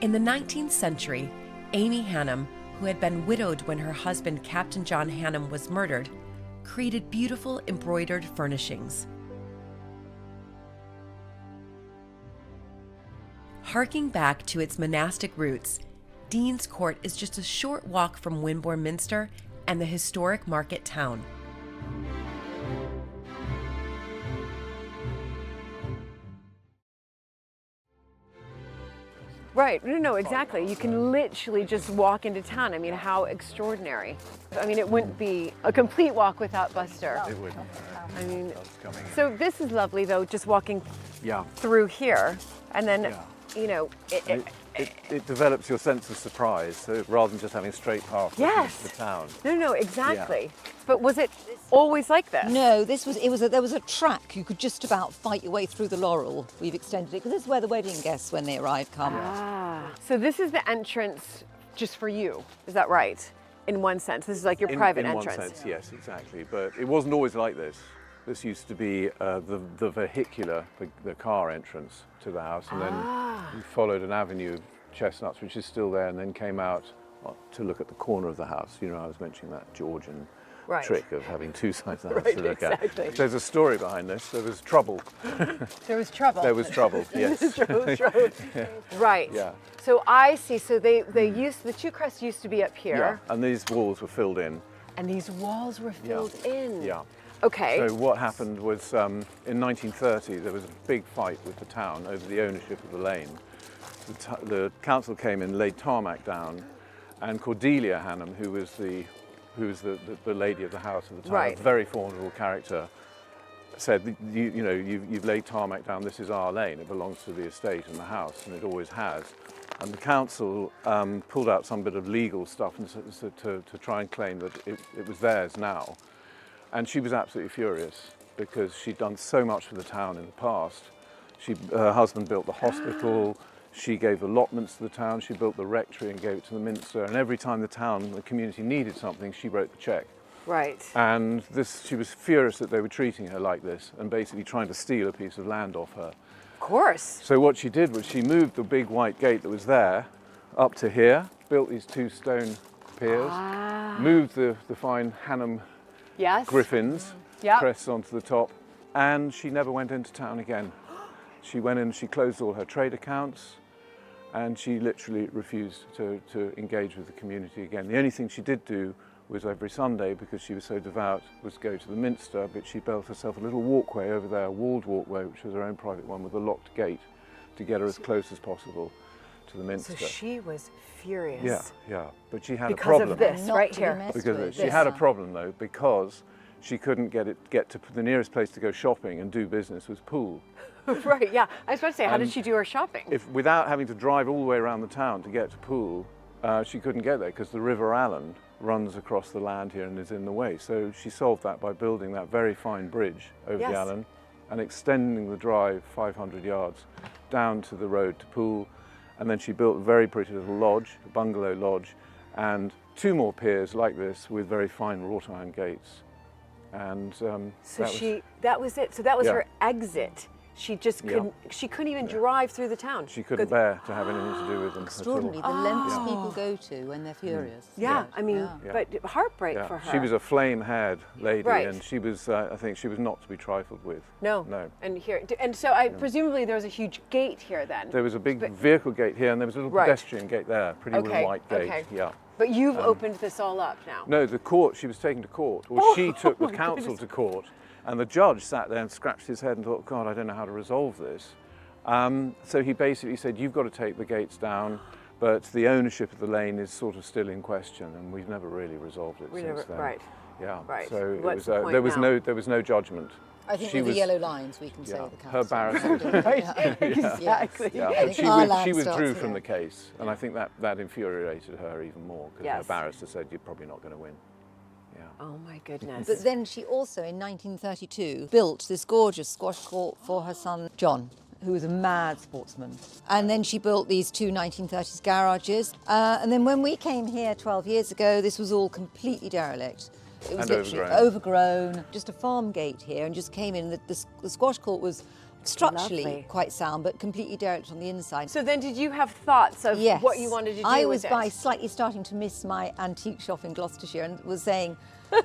In the 19th century, Amy Hanham, who had been widowed when her husband, Captain John Hannam, was murdered, created beautiful embroidered furnishings. Harking back to its monastic roots, Dean's Court is just a short walk from Wimborne Minster and the historic market town. Right, no, exactly. You can literally just walk into town. I mean, how extraordinary. I mean, it wouldn't be a complete walk without Buster. It wouldn't. I mean, so this is lovely though, just walking through here. And then, you know, it develops your sense of surprise, so rather than just having a straight path to the town. No, exactly. Yeah. But was it always like this? No, there was a track. You could just about fight your way through the laurel. We've extended it because this is where the wedding guests, when they arrive, come. So this is the entrance just for you, is that right? In one sense, this is like your private entrance. In one sense, yes, exactly. But it wasn't always like this. This used to be the vehicular, the car entrance to the house, and then we followed an avenue chestnuts, which is still there, and then came out to look at the corner of the house. You know, I was mentioning that Georgian trick of having two sides of the house to look at. There's a story behind this. There was trouble. There was trouble. There was trouble, yes. Yeah. Right. Yeah. So I see. So they used, the two crests used to be up here. Yeah, and these walls were filled in. And these walls were filled in. Yeah. Okay. So what happened was in 1930 there was a big fight with the town over the ownership of the lane. The council came in, laid tarmac down, and Cordelia Hanam, who was the lady of the house at the time, a very formidable character, said, you've laid tarmac down, this is our lane, it belongs to the estate and the house, and it always has. And the council pulled out some bit of legal stuff and to try and claim that it was theirs now. And she was absolutely furious because she'd done so much for the town in the past. Her husband built the hospital, she gave allotments to the town, she built the rectory and gave it to the minster, and every time the community needed something, she wrote the cheque. Right. And she was furious that they were treating her like this and basically trying to steal a piece of land off her. Of course. So what she did was she moved the big white gate that was there up to here, built these two stone piers, moved the fine Hannam griffins, crests onto the top, and she never went into town again. She went in, she closed all her trade accounts, and she literally refused to engage with the community again. The only thing she did do was every Sunday, because she was so devout, was go to the minster, but she built herself a little walkway over there, a walled walkway, which was her own private one with a locked gate, to get her as close as possible to the minster. So she was furious. Yeah, but she had a because problem. of this, right here. Because of this. She had a problem though, because she couldn't get to the nearest place to go shopping and do business was Poole. Right, yeah. I was about to say, how did she do her shopping? Without having to drive all the way around the town to get to Poole, she couldn't get there because the River Allen runs across the land here and is in the way. So she solved that by building that very fine bridge over the Allen and extending the drive 500 yards down to the road to Poole. And then she built a very pretty little lodge, a bungalow lodge, and two more piers like this with very fine wrought iron gates. And that was it. So that was her exit. She just couldn't. She couldn't even drive through the town. She couldn't bear to have anything to do with them. Extraordinary, the lengths people go to when they're furious. Yeah, I mean, but heartbreak for her. She was a flame-haired lady, Right. and she was. I think she was not to be trifled with. No. And so presumably there was a huge gate here then. There was a big vehicle gate here, and there was a little pedestrian gate there, pretty little white gate. Okay. Yeah. But you've opened this all up now. No, the court. She was taken to court, or she took the council to court. And the judge sat there and scratched his head and thought, God, I don't know how to resolve this. So he basically said, you've got to take the gates down, but the ownership of the lane is sort of still in question, and we've never really resolved it since then. Right. Yeah. Right. So it What's was, the point there was no judgment. I think with the yellow lines, we can say the council. Her barrister. Right. Exactly. Yeah. But she withdrew from the case, and I think that infuriated her even more, because her barrister said, you're probably not going to win. Oh my goodness. But then she also, in 1932, built this gorgeous squash court for her son, John, who was a mad sportsman. And then she built these two 1930s garages. And then when we came here 12 years ago, this was all completely derelict. It was literally overgrown, just a farm gate here, and just came in. The squash court was structurally quite sound, but completely derelict on the inside. So then did you have thoughts of what you wanted to do I with was slightly starting to miss my antique shop in Gloucestershire, and was saying,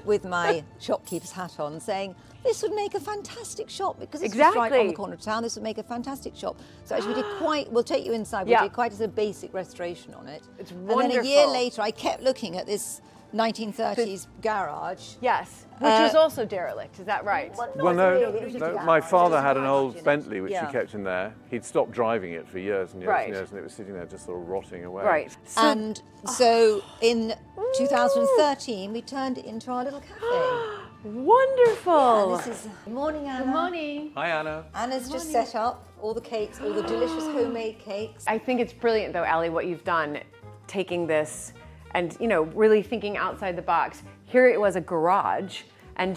with my shopkeeper's hat on, saying, this would make a fantastic shop, because it's just right on the corner of town, this would make a fantastic shop. So actually we did we'll take you inside, we did quite a basic restoration on it. It's wonderful. And then a year later I kept looking at this 1930s garage. Yes, which was also derelict, is that right? Well, no, my father had an old Bentley which he kept in there. He'd stopped driving it for years and years and years, and it was sitting there just sort of rotting away. Right. And so in 2013 we turned it into our little cafe. Wonderful. Yeah, this is morning, Anna. Good morning. Hi, Anna. Anna's just set up all the cakes, all the delicious homemade cakes. I think it's brilliant though, Ali, what you've done, taking this and, really thinking outside the box. Here it was a garage, and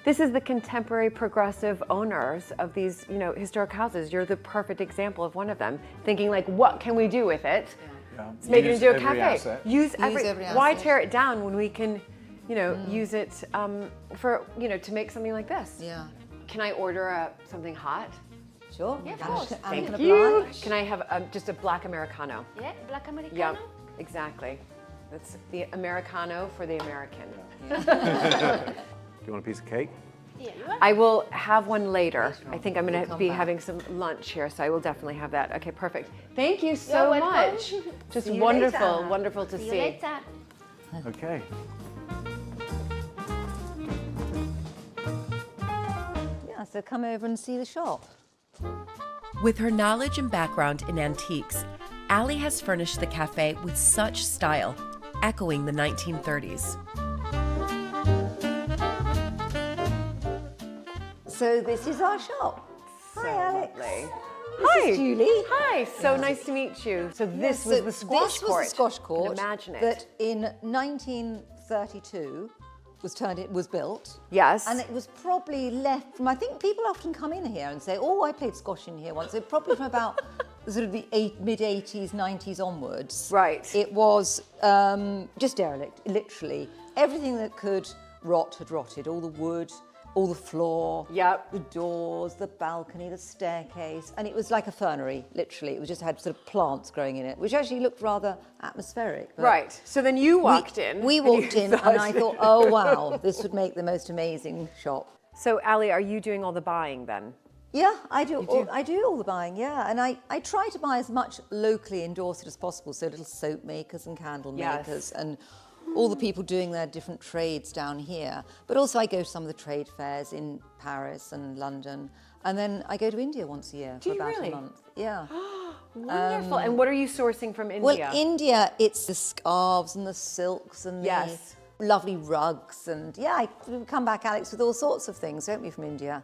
this is the contemporary progressive owners of these, historic houses. You're the perfect example of one of them, thinking like, what can we do with it? Let's make it into a cafe. Asset. Use every asset. Why tear it down when we can, use it to make something like this? Yeah. Can I order something hot? Sure. Yeah, of course. Thank you. Can I have just a black Americano? Yeah, black Americano. Yeah, exactly. That's the Americano for the American. Do you want a piece of cake? Yeah. I will have one later. I think I'm going to be having some lunch here, so I will definitely have that. Okay, perfect. Thank you so You're welcome. much. Just See you wonderful, later. wonderful to See you see. later. Okay. Yeah, so come over and see the shop. With her knowledge and background in antiques, Ali has furnished the cafe with such style, echoing the 1930s. So this is our shop. Hi, Alex. Lovely. This is Julie. Hi, so nice to meet you. So this was the squash court. This was the squash court. Imagine it. That in 1932 was built. Yes. And it was probably left from, I think people often come in here and say, oh, I played squash in here once. So probably from about sort of the mid-80s, 90s onwards. Right. It was just derelict, literally. Everything that could rot had rotted. All the wood, all the floor, Yep. the doors, the balcony, the staircase, and it was like a fernery, literally. It was just had sort of plants growing in it, which actually looked rather atmospheric. But Right. So then you walked in. We and you walked in, and I thought, oh wow, this would make the most amazing shop. So Ali, are you doing all the buying then? Yeah, I do all the buying, yeah. And I try to buy as much locally in Dorset as possible, so little soap makers and candle Yes. makers and all the people doing their different trades down here. But also I go to some of the trade fairs in Paris and London. And then I go to India once a year Do for you about really? a month. Yeah. Wonderful. And what are you sourcing from India? Well, India, it's the scarves and the silks and Yes. the lovely rugs. And yeah, I come back, Alex, with all sorts of things, don't we, from India?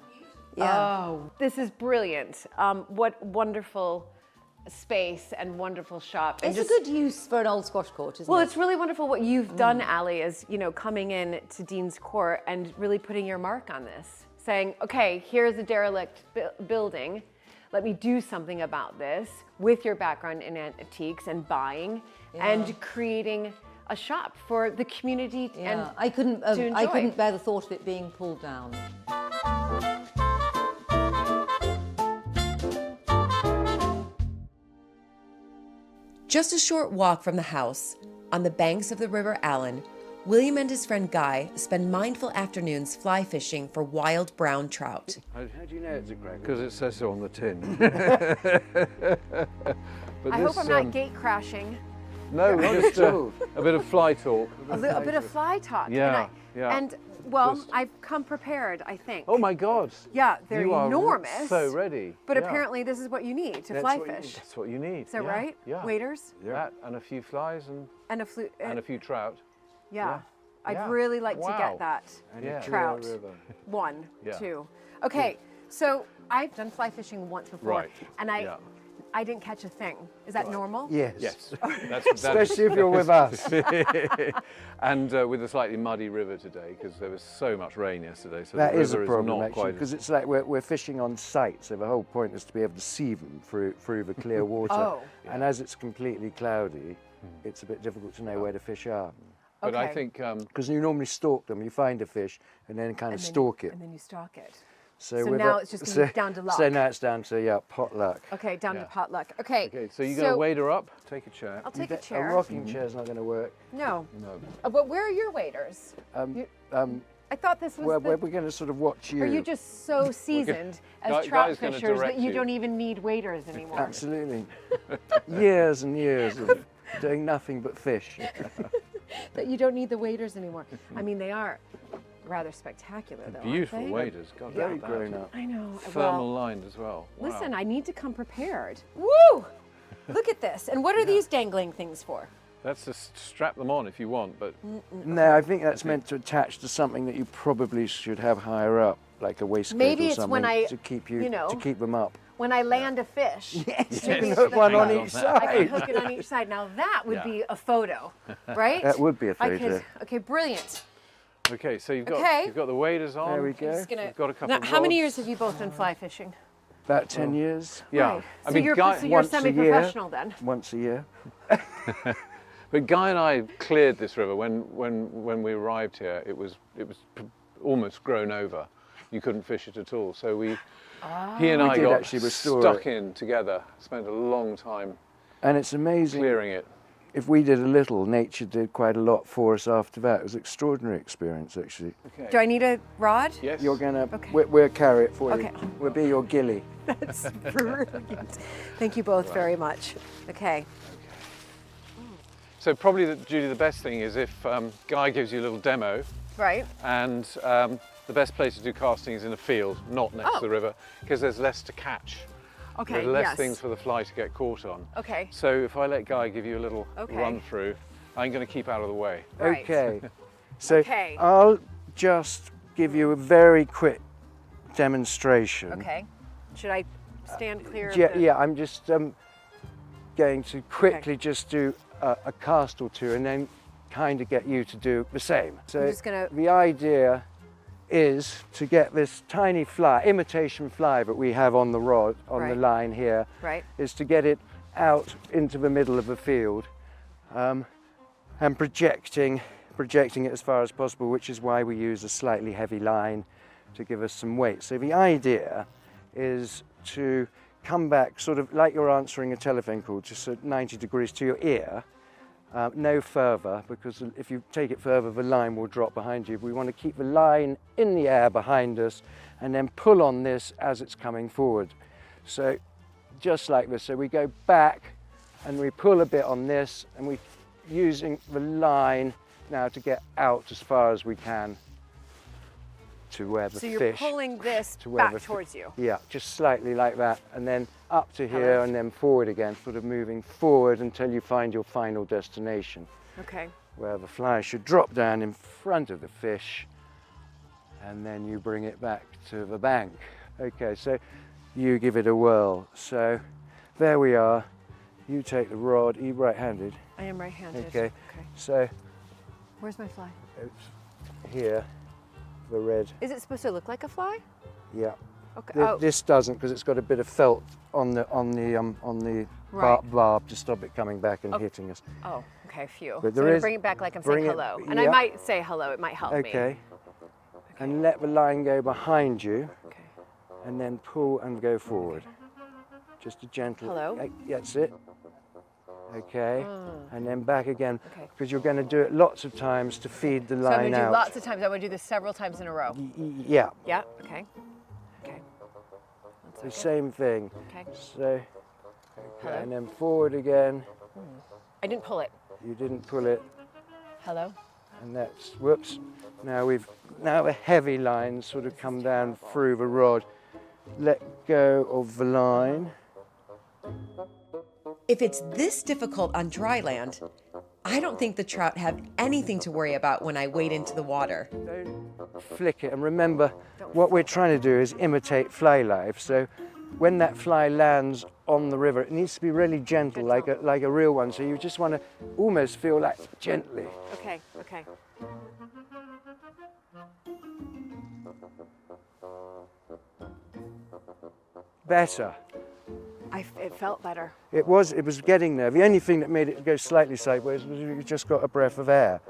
Yeah. Oh, this is brilliant. What wonderful space and wonderful shop. And It's a good use for an old squash court, isn't Well, it? it's really wonderful what you've done, Ali, is, you know, coming in to Dean's Court and really putting your mark on this, saying, okay, here's a derelict building. Let me do something about this with your background in antiques and buying and creating a shop for the community and I couldn't to enjoy. bear the thought of it being pulled down. Just a short walk from the house, on the banks of the River Allen, William and his friend Guy spend mindful afternoons fly fishing for wild brown trout. How do you know it's a crocodile? Because it says so on the tin. But I hope I'm not gate crashing. No, just a bit of fly talk. A bit of fly talk. Yeah, yeah. And, well, Just- I've come prepared, I think. Oh my God. Yeah, they're You are enormous. so ready. But Yeah. apparently this is what you need to That's fly what you need. fish. That's what you need. Is that Yeah, right? Yeah. Waiters That and a few flies and a flute. and a few trout. Yeah. I'd Yeah. really like to Wow. get that. And Yeah. a clear Trout. river. One, Yeah. two. Okay, so I've done fly fishing once before, Right. and I didn't catch a thing. Is that normal? Yes. Yes. That's Especially if you're with us. And with a slightly muddy river today because there was so much rain yesterday. So That the is a river problem not actually, quite because as- it's like we're fishing on sight, so the whole point is to be able to see them through the clear water. Oh. And as it's completely cloudy, it's a bit difficult to know where the fish are. But I Okay. think Because you normally stalk them, you find a fish and then kind of stalk it. And then you stalk it. So So with now a- it's just gonna be down to luck. So now it's down to potluck. Okay, down Yeah. to potluck. Okay. okay. So you got to wader up, take a chair. I'll take a A chair. rocking chair's not going to work. No. No. But where are your waiters? I thought this was Well, the... we're going to sort of watch you. Are you just so seasoned as Guy- trout Guy's gonna fishers that direct you you. don't even need waiters anymore? Absolutely. Years and years of doing nothing but fish. That you don't need the waiters anymore. I mean, they are rather spectacular, though. Beautiful aren't they? waders. God, Very look at grown that. up. I know. Thermal lined as well. Wow. Listen, I need to come prepared. Woo! Look at this. And what are these dangling things for? That's to strap them on if you want, but No, I think that's meant to attach to something that you probably should have higher up, like a waistcoat Maybe or it's something, when I, to keep you know, to keep them up. When I land a fish. Yes, Maybe you it's can hook the- one on Hang on each that. I can side. hook it on each side. Now that would Yeah. be a photo, right? That would be a I photo. could, okay, brilliant. okay. So you've got Okay. you've got the waders on. There we go. Just gonna, You've got a couple now, of how many rods. years have you both done fly fishing? About 10 years, Yeah. Right. I So mean, you're, Guy, so you're once a year. semi-professional then? once a year. but Guy and I cleared this river when we arrived here. It was almost grown over. you couldn't fish it at all. So he and I did got actually restore stuck it. in together, spent a long time And it's amazing. clearing it. If we did a little, nature did quite a lot for us after that. It was an extraordinary experience, actually. Okay. Do I need a rod? Yes. You're gonna, Okay. we'll carry it for you. Okay. We'll be your ghillie. That's brilliant. Thank you both very much. Okay. So probably, Julie, the best thing is if Guy gives you a little demo, Right. and the best place to do casting is in a field, not next to the river, because there's less to catch. Okay. There are less yes. things for the fly to get caught on. Okay. So if I let Guy give you a little Okay. run through, I'm going to keep out of the way. Right. Okay. So Okay. I'll just give you a very quick demonstration. Okay. Should I stand clear of Yeah, the... yeah, I'm just going to quickly just do a cast or two and then kind of get you to do the same. So just gonna- the idea is to get this tiny fly, imitation fly that we have on the rod, on the Right. line here, Right. is to get it out into the middle of the field and projecting it as far as possible, which is why we use a slightly heavy line to give us some weight. So the idea is to come back sort of like you're answering a telephone call, just at 90 degrees to your ear, no further, because if you take it further, the line will drop behind you. We want to keep the line in the air behind us and then pull on this as it's coming forward. So just like this. So we go back and we pull a bit on this, and we're using the line now to get out as far as we can to where the So you're fish, pulling this to where back the towards you. yeah, just slightly like that, and then up to here Hello. and then forward again, sort of moving forward until you find your final destination, Okay. where the fly should drop down in front of the fish, and then you bring it back to the bank. Okay, so you give it a whirl. So there we are. You take the rod. Are you right-handed? I am right-handed. Okay. So Where's my fly? it's here, the red. Is it supposed to look like a fly? Yeah. Okay. Th- Oh, This doesn't, because it's got a bit of felt on the Right. barb to stop it coming back and Okay. hitting us. oh, okay, phew. But So there I'm gonna is- bring it back like I'm bring saying it- hello. And I yeah. might say hello, it might help me. Okay. And let the line go behind you, Okay. and then pull and go forward. Just a gentle. Hello? That's it. Okay. And then back again, Okay. because you're going to do it lots of times to feed the So I'm line gonna do out. lots of times. I'm gonna do this several times in a row. Yeah. Yeah, okay. Okay. The same thing. Okay. So. Okay, Hello? and then forward again. I didn't pull it. You didn't pull it. Hello? And that's, whoops. Now the heavy lines sort of come down through the rod. Let go of the line. If it's this difficult on dry land, I don't think the trout have anything to worry about when I wade into the water. Don't flick it. And remember, what we're trying to do is imitate fly life. So when that fly lands on the river, it needs to be really gentle, like a real one. So you just want to almost feel like gently. Okay, okay. Better. It felt better. It was getting there. The only thing that made it go slightly sideways was you just got a breath of air,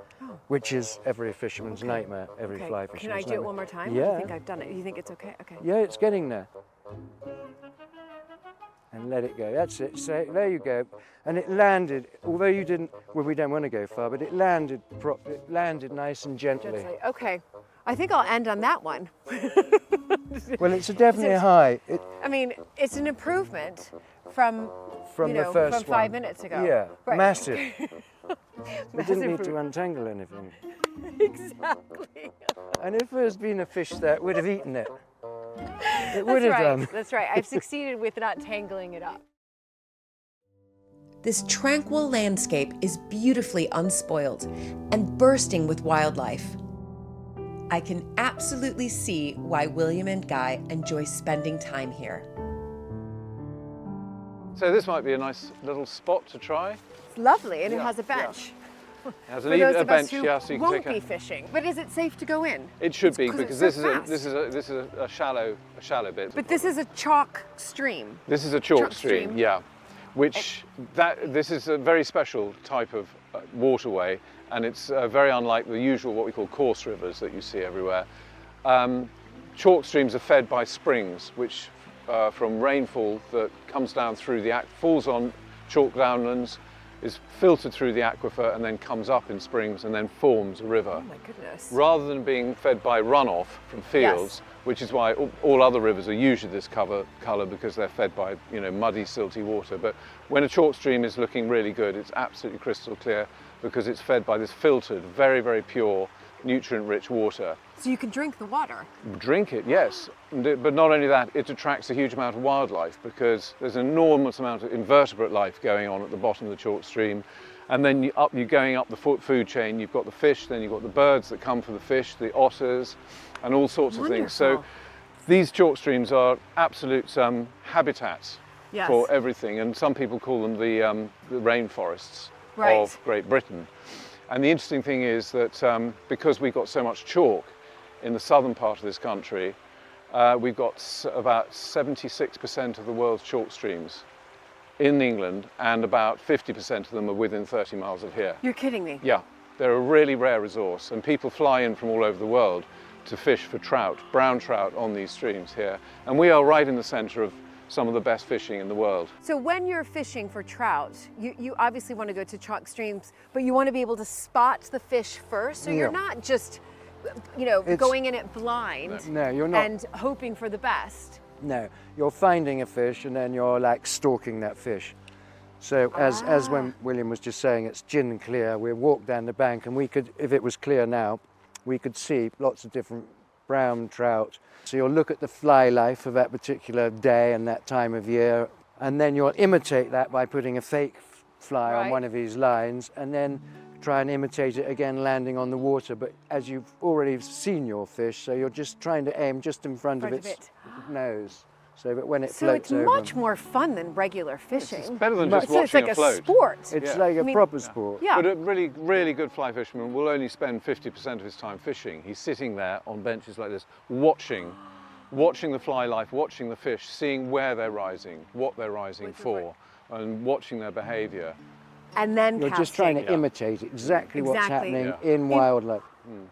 which is every fisherman's nightmare, every Okay. fly fisherman's Can I do it nightmare. one more time? Yeah. You think I've done it? You think it's okay? Okay. Yeah, it's getting there. And let it go. That's it. So there you go. And it landed, although you didn't, well, we don't want to go far, but it landed nice and gently. Just like, okay. I think I'll end on that one. Well, it's definitely a high. I mean, it's an improvement from From you the know, first from 5 one. minutes ago. Yeah, Right. massive. We didn't need to improvement. untangle anything. Exactly. And if there's been a fish there, it would have eaten it. It would That's have right. done. That's right. I've succeeded with not tangling it up. This tranquil landscape is beautifully unspoiled and bursting with wildlife. I can absolutely see why William and Guy enjoy spending time here. So this might be a nice little spot to try. It's lovely, and it Yeah, has a bench. It has For an those a of us bench, who yeah, so you can won't take be a. fishing. But is it safe to go in? It should be 'cause because it's this so is fast. this is a shallow bit. But this is a chalk stream. This is a chalk chalk stream, stream. yeah. Which this is a very special type of waterway, and it's very unlike the usual what we call coarse rivers that you see everywhere. chalk streams are fed by springs, which from rainfall that comes down through the falls on chalk downlands, is filtered through the aquifer and then comes up in springs and then forms a river. Oh my goodness. Rather than being fed by runoff from fields, which is why all other rivers are usually this colour because they're fed by, you know, muddy, silty water. But when a chalk stream is looking really good, it's absolutely crystal clear because it's fed by this filtered, very, very pure, nutrient-rich water. So you can drink the water? Drink it, yes. But not only that, it attracts a huge amount of wildlife because there's an enormous amount of invertebrate life going on at the bottom of the chalk stream. And then you're going up the food chain, you've got the fish, then you've got the birds that come for the fish, the otters, and all sorts of things. So these chalk streams are absolute habitats for everything. And some people call them the rainforests of Great Britain. And the interesting thing is that because we've got so much chalk in the southern part of this country, we've got about 76% of the world's chalk streams in England, and about 50% of them are within 30 miles of here. You're kidding me? Yeah, they're a really rare resource, and people fly in from all over the world to fish for trout, brown trout on these streams here. And we are right in the centre of some of the best fishing in the world. So when you're fishing for trout, you obviously want to go to chalk streams, but you want to be able to spot the fish first, so you're not just, you know, going in it blind you're not. And hoping for the best. No, you're finding a fish and then you're like stalking that fish. So as when William was just saying, it's gin clear. We walked down the bank and we could, if it was clear now, we could see lots of different brown trout. So you'll look at the fly life of that particular day and that time of year, and then you'll imitate that by putting a fake fly on one of these lines and then try and imitate it again landing on the water. But as you've already seen your fish, so you're just trying to aim just in front of its nose. So that when it floats over. So it's much more fun than regular fishing. It's better than just watching it's like a float. Sport. It's like a proper sport. Yeah. But a really, really good fly fisherman will only spend 50% of his time fishing. He's sitting there on benches like this, watching the fly life, watching the fish, seeing where they're rising, what they're rising for, and watching their behaviour. And then you're casting. just trying to imitate exactly what's happening in wildlife.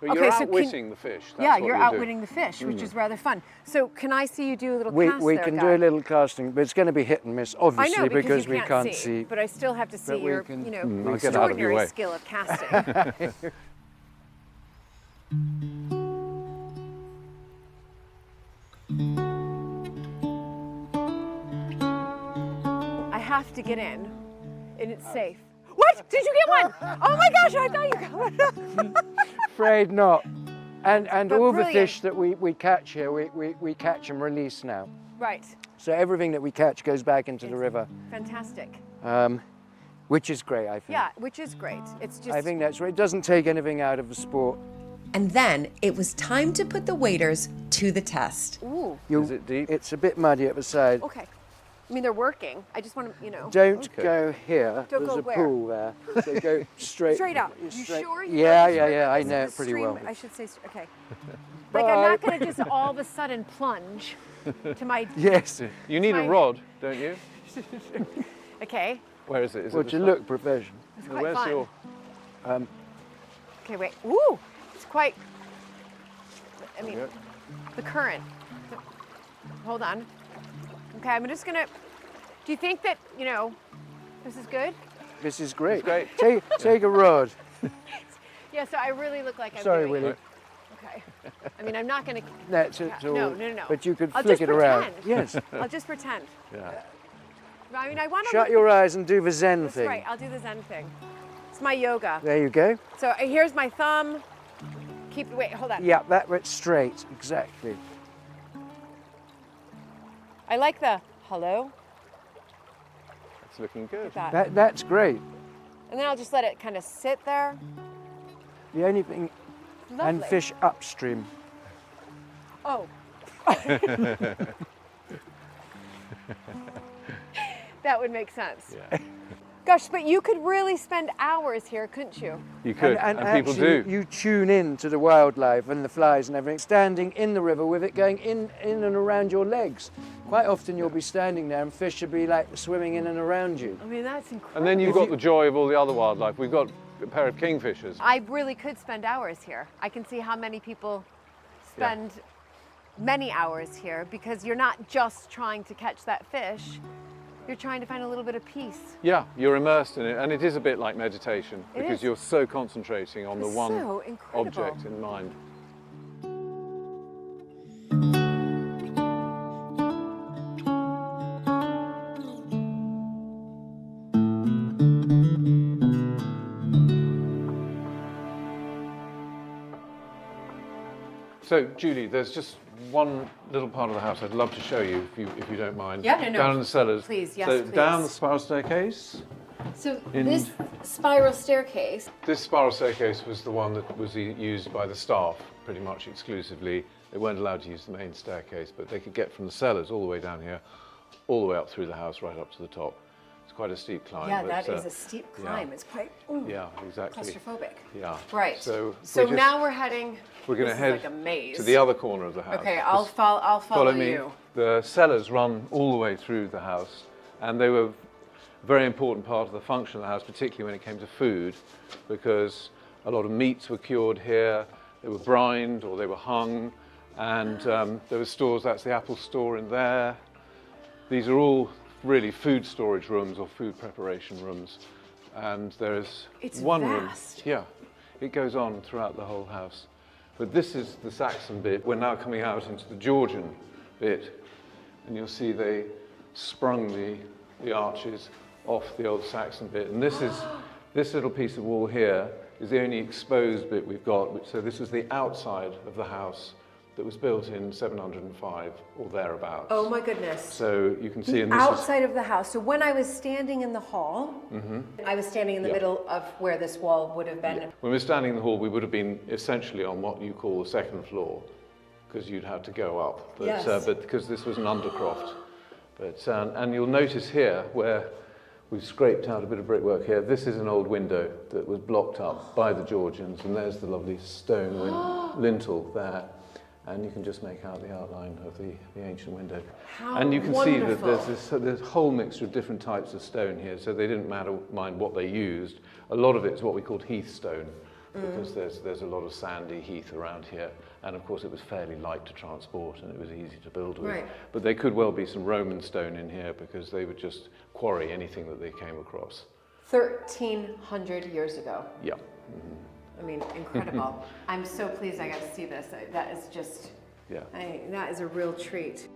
But you're outwitting the fish. That's you're outwitting the fish, which is rather fun. So can I see you do a little cast We there, can Guy? do a little casting, but it's going to be hit and miss, obviously, I know, because we can't see. But I still have to see your, I'll get out of your way. extraordinary skill of casting. I have to get in, and it's safe. What? Did you get one? Oh my gosh, I thought you got one. Afraid not. And all the brilliant. fish that we catch here, we catch and release now. Right. So everything that we catch goes back into the river. Fantastic. Which is great, I think. Yeah, which is great. It's just. I think that's right. It doesn't take anything out of the sport. And then it was time to put the waders to the test. Ooh. Is it deep? It's a bit muddy at the side. Okay. I mean, they're working. I just want to, Don't go here. Don't There's go a where? pool there. So go straight. Straight up. You sure? Yeah. I know it pretty well. I should say, okay. Like, I'm not going to just all of a sudden plunge to my. Yes. You need a rod, don't you? Okay. Where is it? Is Well, it to look professional. It's quite Where's fun. your? Okay, wait. Ooh, it's quite. I mean, the current. Hold on. Okay, I'm just gonna. Do you think that this is good? This is great. It's great. Take a rod. Yeah. So I really look like I'm Sorry, doing Willie. it. Okay. I mean, I'm not gonna. That's it. No. But you could I'll flick just it around. pretend. Yes. I'll just pretend. Yeah. I mean, I want to. Shut your eyes and do the Zen That's thing. right. I'll do the Zen thing. It's my yoga. There you go. So here's my thumb. Wait, hold on. Yeah, that went straight. Exactly. I like the hello. It's looking good. That's great. And then I'll just let it kind of sit there. The only thing, and Lovely. fish upstream. Oh. That would make sense. Yeah. Gosh, but you could really spend hours here, couldn't you? You could, and people actually, do. You tune in to the wildlife and the flies and everything, standing in the river with it going in and around your legs. Quite often you'll be standing there and fish will be like swimming in and around you. I mean, that's incredible. And then you've got the joy of all the other wildlife. We've got a pair of kingfishers. I really could spend hours here. I can see how many people spend many hours here because you're not just trying to catch that fish, you're trying to find a little bit of peace. Yeah, you're immersed in it, and it is a bit like meditation because you're so concentrating on the one object in mind. So, Julie, there's just one little part of the house I'd love to show you, if you don't mind. Yeah, no. Down in the cellars. Please, yes, so please. Down the spiral staircase. So this spiral staircase. This spiral staircase was the one that was used by the staff pretty much exclusively. They weren't allowed to use the main staircase, but they could get from the cellars all the way down here, all the way up through the house, right up to the top. It's quite a steep climb. Yeah, but, that is a steep climb. Yeah. It's quite yeah, exactly. claustrophobic. Yeah. Right. So now we're heading. We're going to head like a maze. to the other corner of the house. Okay, I'll follow me. you. The cellars run all the way through the house, and they were a very important part of the function of the house, particularly when it came to food, because a lot of meats were cured here. They were brined or they were hung, and there were stores. That's the apple store in there. These are all really food storage rooms or food preparation rooms, and there's one vast. room. Yeah, it goes on throughout the whole house. But this is the Saxon bit. We're now coming out into the Georgian bit, and you'll see they sprung the arches off the old Saxon bit. And this is this little piece of wall here is the only exposed bit we've got. So this is the outside of the house that was built in 705 or thereabouts. Oh my goodness. So you can see the outside of the house. So when I was standing in the hall, I was standing in the middle of where this wall would have been. Yeah. When we were standing in the hall, we would have been essentially on what you call the second floor, because you'd have to go up. But, but because this was an undercroft. But, and you'll notice here where we've scraped out a bit of brickwork here. This is an old window that was blocked up by the Georgians, and there's the lovely stone lintel there. And you can just make out the outline of the ancient window. And you can see that there's this whole mixture of different types of stone here, so they didn't mind what they used. A lot of it is what we called heath stone, because there's a lot of sandy heath around here. And of course it was fairly light to transport and it was easy to build with. Right. But there could well be some Roman stone in here because they would just quarry anything that they came across. 1,300 years ago. Yeah. I mean, incredible. I'm so pleased I got to see this. That is just, that is a real treat.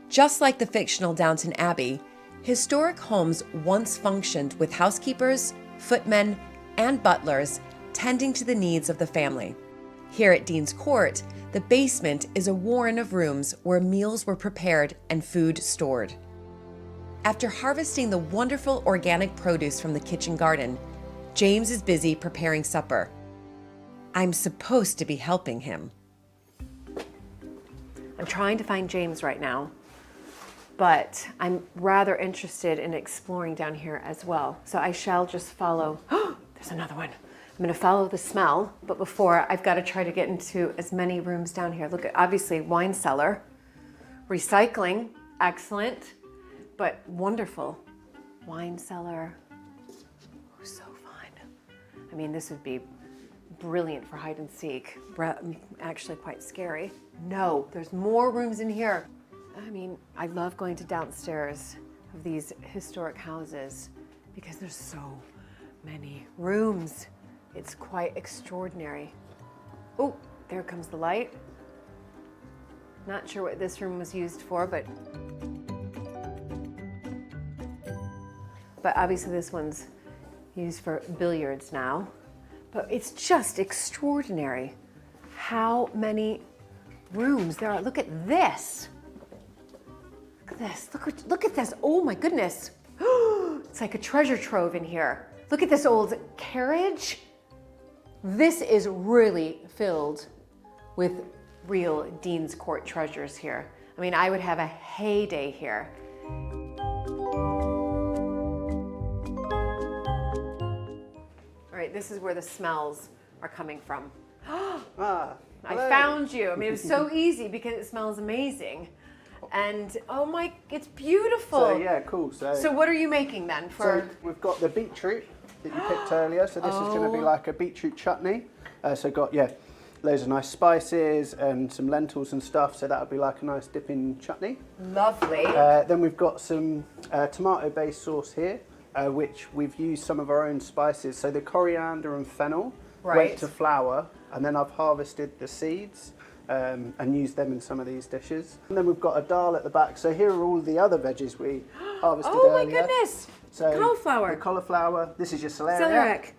Just like the fictional Downton Abbey, historic homes once functioned with housekeepers, footmen, and butlers tending to the needs of the family. Here at Dean's Court, the basement is a warren of rooms where meals were prepared and food stored. After harvesting the wonderful organic produce from the kitchen garden, James is busy preparing supper. I'm supposed to be helping him. I'm trying to find James right now, but I'm rather interested in exploring down here as well. So I shall just follow. Oh, there's another one. I'm going to follow the smell, but before I've got to try to get into as many rooms down here. Look at, obviously, wine cellar, recycling, excellent, but wonderful. Wine cellar, oh, so fun. I mean, this would be brilliant for hide and seek. Actually quite scary. No, there's more rooms in here. I mean, I love going to downstairs of these historic houses because there's so many rooms. It's quite extraordinary. Oh, there comes the light. Not sure what this room was used for, but obviously this one's used for billiards now. But it's just extraordinary how many rooms there are. Look at this. Look at this. Look at this. Oh my goodness. It's like a treasure trove in here. Look at this old carriage. This is really filled with real Dean's Court treasures here. I mean, I would have a heyday here. All right, this is where the smells are coming from. I found you. I mean, it was so easy because it smells amazing. And oh my, it's beautiful. So yeah, cool. So what are you making then for? So we've got the beetroot that you picked earlier. So this is going to be like a beetroot chutney. So got loads of nice spices and some lentils and stuff, so that would be like a nice dipping chutney. Lovely. Then we've got some tomato-based sauce here, which we've used some of our own spices. So the coriander and fennel went to flour, and then I've harvested the seeds and used them in some of these dishes. And then we've got a dal at the back. So here are all the other veggies we harvested earlier. Oh my goodness! So Cauliflower. the cauliflower, this is your celeriac. Celeriac.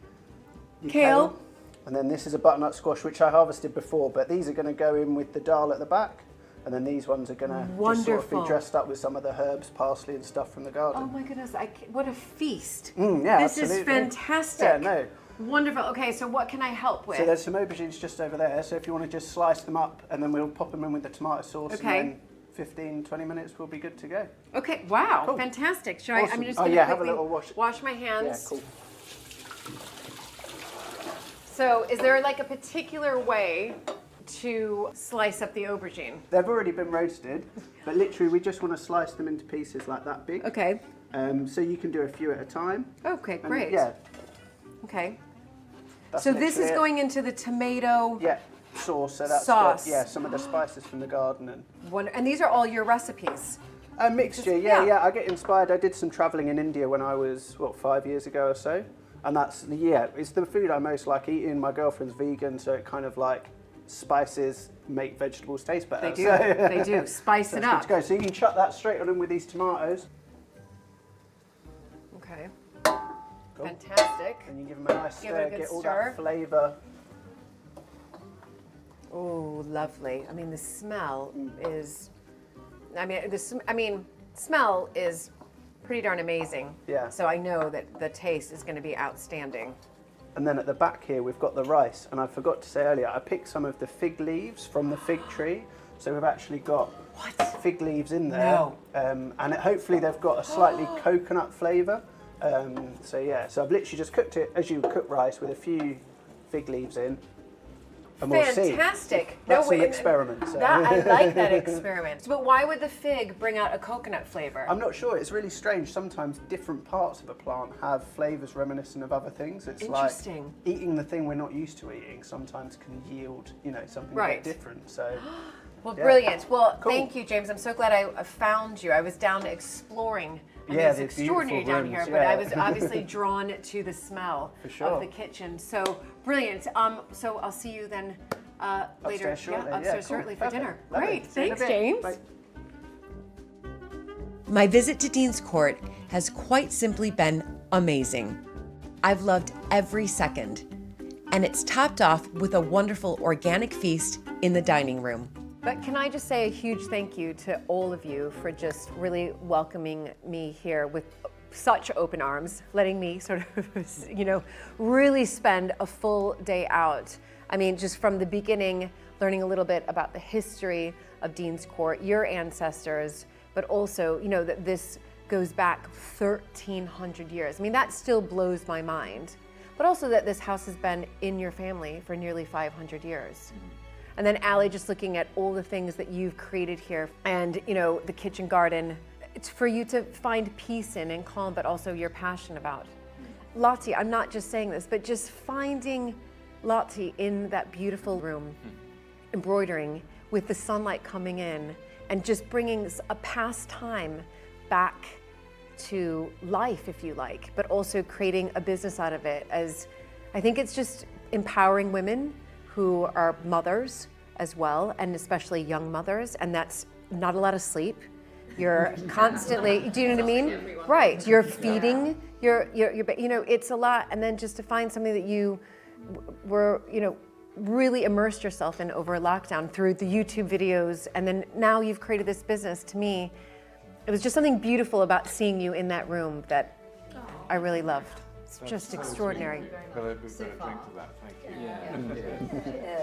Your Kale. And then this is a butternut squash, which I harvested before, but these are going to go in with the dal at the back. And then these ones are going to just sort of be dressed up with some of the herbs, parsley and stuff from the garden. Oh my goodness, what a feast. Yeah, this absolutely. is fantastic. Yeah, no. Wonderful. Okay, so what can I help with? So there's some aubergines just over there. So if you want to just slice them up, and then we'll pop them in with the tomato sauce. Okay. And then 15, 20 minutes, we'll be good to go. Okay, wow, Cool. fantastic. Should Awesome. I'm just Oh, going to yeah, have a little wash my hands. Yeah, cool. So is there like a particular way to slice up the aubergine? They've already been roasted, but literally we just want to slice them into pieces like that big. Okay. So you can do a few at a time. Okay, And, great. Yeah. Okay. That's So this is literally it. going into the tomato Yeah, sauce. So that's sauce. got, some of the spices from the garden and. And these are all your recipes? A mixture, yeah. I get inspired. I did some travelling in India when I was 5 years ago or so, and it's the food I most like eating. My girlfriend's vegan, so it kind of like spices make vegetables taste better. They do. So, They do. Spice it up. Good to go. So you can chuck that straight on in with these tomatoes. Okay. Cool. Fantastic. And you give them a nice Give it a good get all stir. that flavour. Oh, lovely. I mean, the smell is. Smell is pretty darn amazing. Yeah. So I know that the taste is going to be outstanding. And then at the back here, we've got the rice. And I forgot to say earlier, I picked some of the fig leaves from the fig tree. So we've actually got fig leaves in there. No. And hopefully they've got a slightly coconut flavour. So I've literally just cooked it as you would cook rice with a few fig leaves in. And we'll see. Fantastic. That's an experiment. So. I like that experiment. But why would the fig bring out a coconut flavor? I'm not sure. It's really strange. Sometimes different parts of a plant have flavours reminiscent of other things. It's like eating the thing we're not used to eating sometimes can yield, something a bit different. So. Well, brilliant. Well, thank you, James. I'm so glad I found you. I was down exploring. It's extraordinary down here, but I was obviously drawn to the smell of the kitchen. So brilliant. So I'll see you then later. Upstairs shortly. Upstairs shortly for dinner. Lovely. Great. See you in a Thanks, bit. James. Bye. My visit to Dean's Court has quite simply been amazing. I've loved every second, and it's topped off with a wonderful organic feast in the dining room. But can I just say a huge thank you to all of you for just really welcoming me here with such open arms, letting me sort of, really spend a full day out. I mean, just from the beginning, learning a little bit about the history of Dean's Court, your ancestors, but also, that this goes back 1,300 years. I mean, that still blows my mind. But also that this house has been in your family for nearly 500 years. And then Ali, just looking at all the things that you've created here and, the kitchen garden, it's for you to find peace in and calm, but also your passion about. Lottie, I'm not just saying this, but just finding Lottie in that beautiful room, embroidering with the sunlight coming in and just bringing a pastime back to life, if you like, but also creating a business out of it. As I think it's just empowering women who are mothers as well, and especially young mothers, and that's not a lot of sleep. You're constantly, do you know what I mean? Right, you're feeding, you're, it's a lot, and then just to find something that you were, really immersed yourself in over lockdown through the YouTube videos, and then now you've created this business. To me, it was just something beautiful about seeing you in that room that I really loved. It's just extraordinary. Better drink to that, thank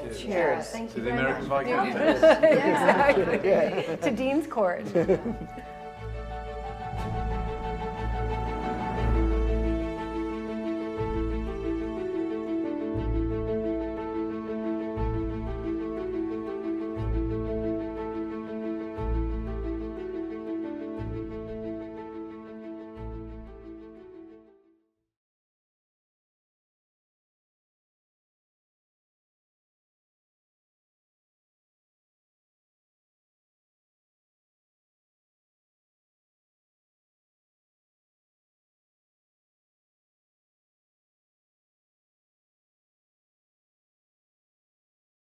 you. Cheers. To the American Viscountess. Exactly. To Dean's Court.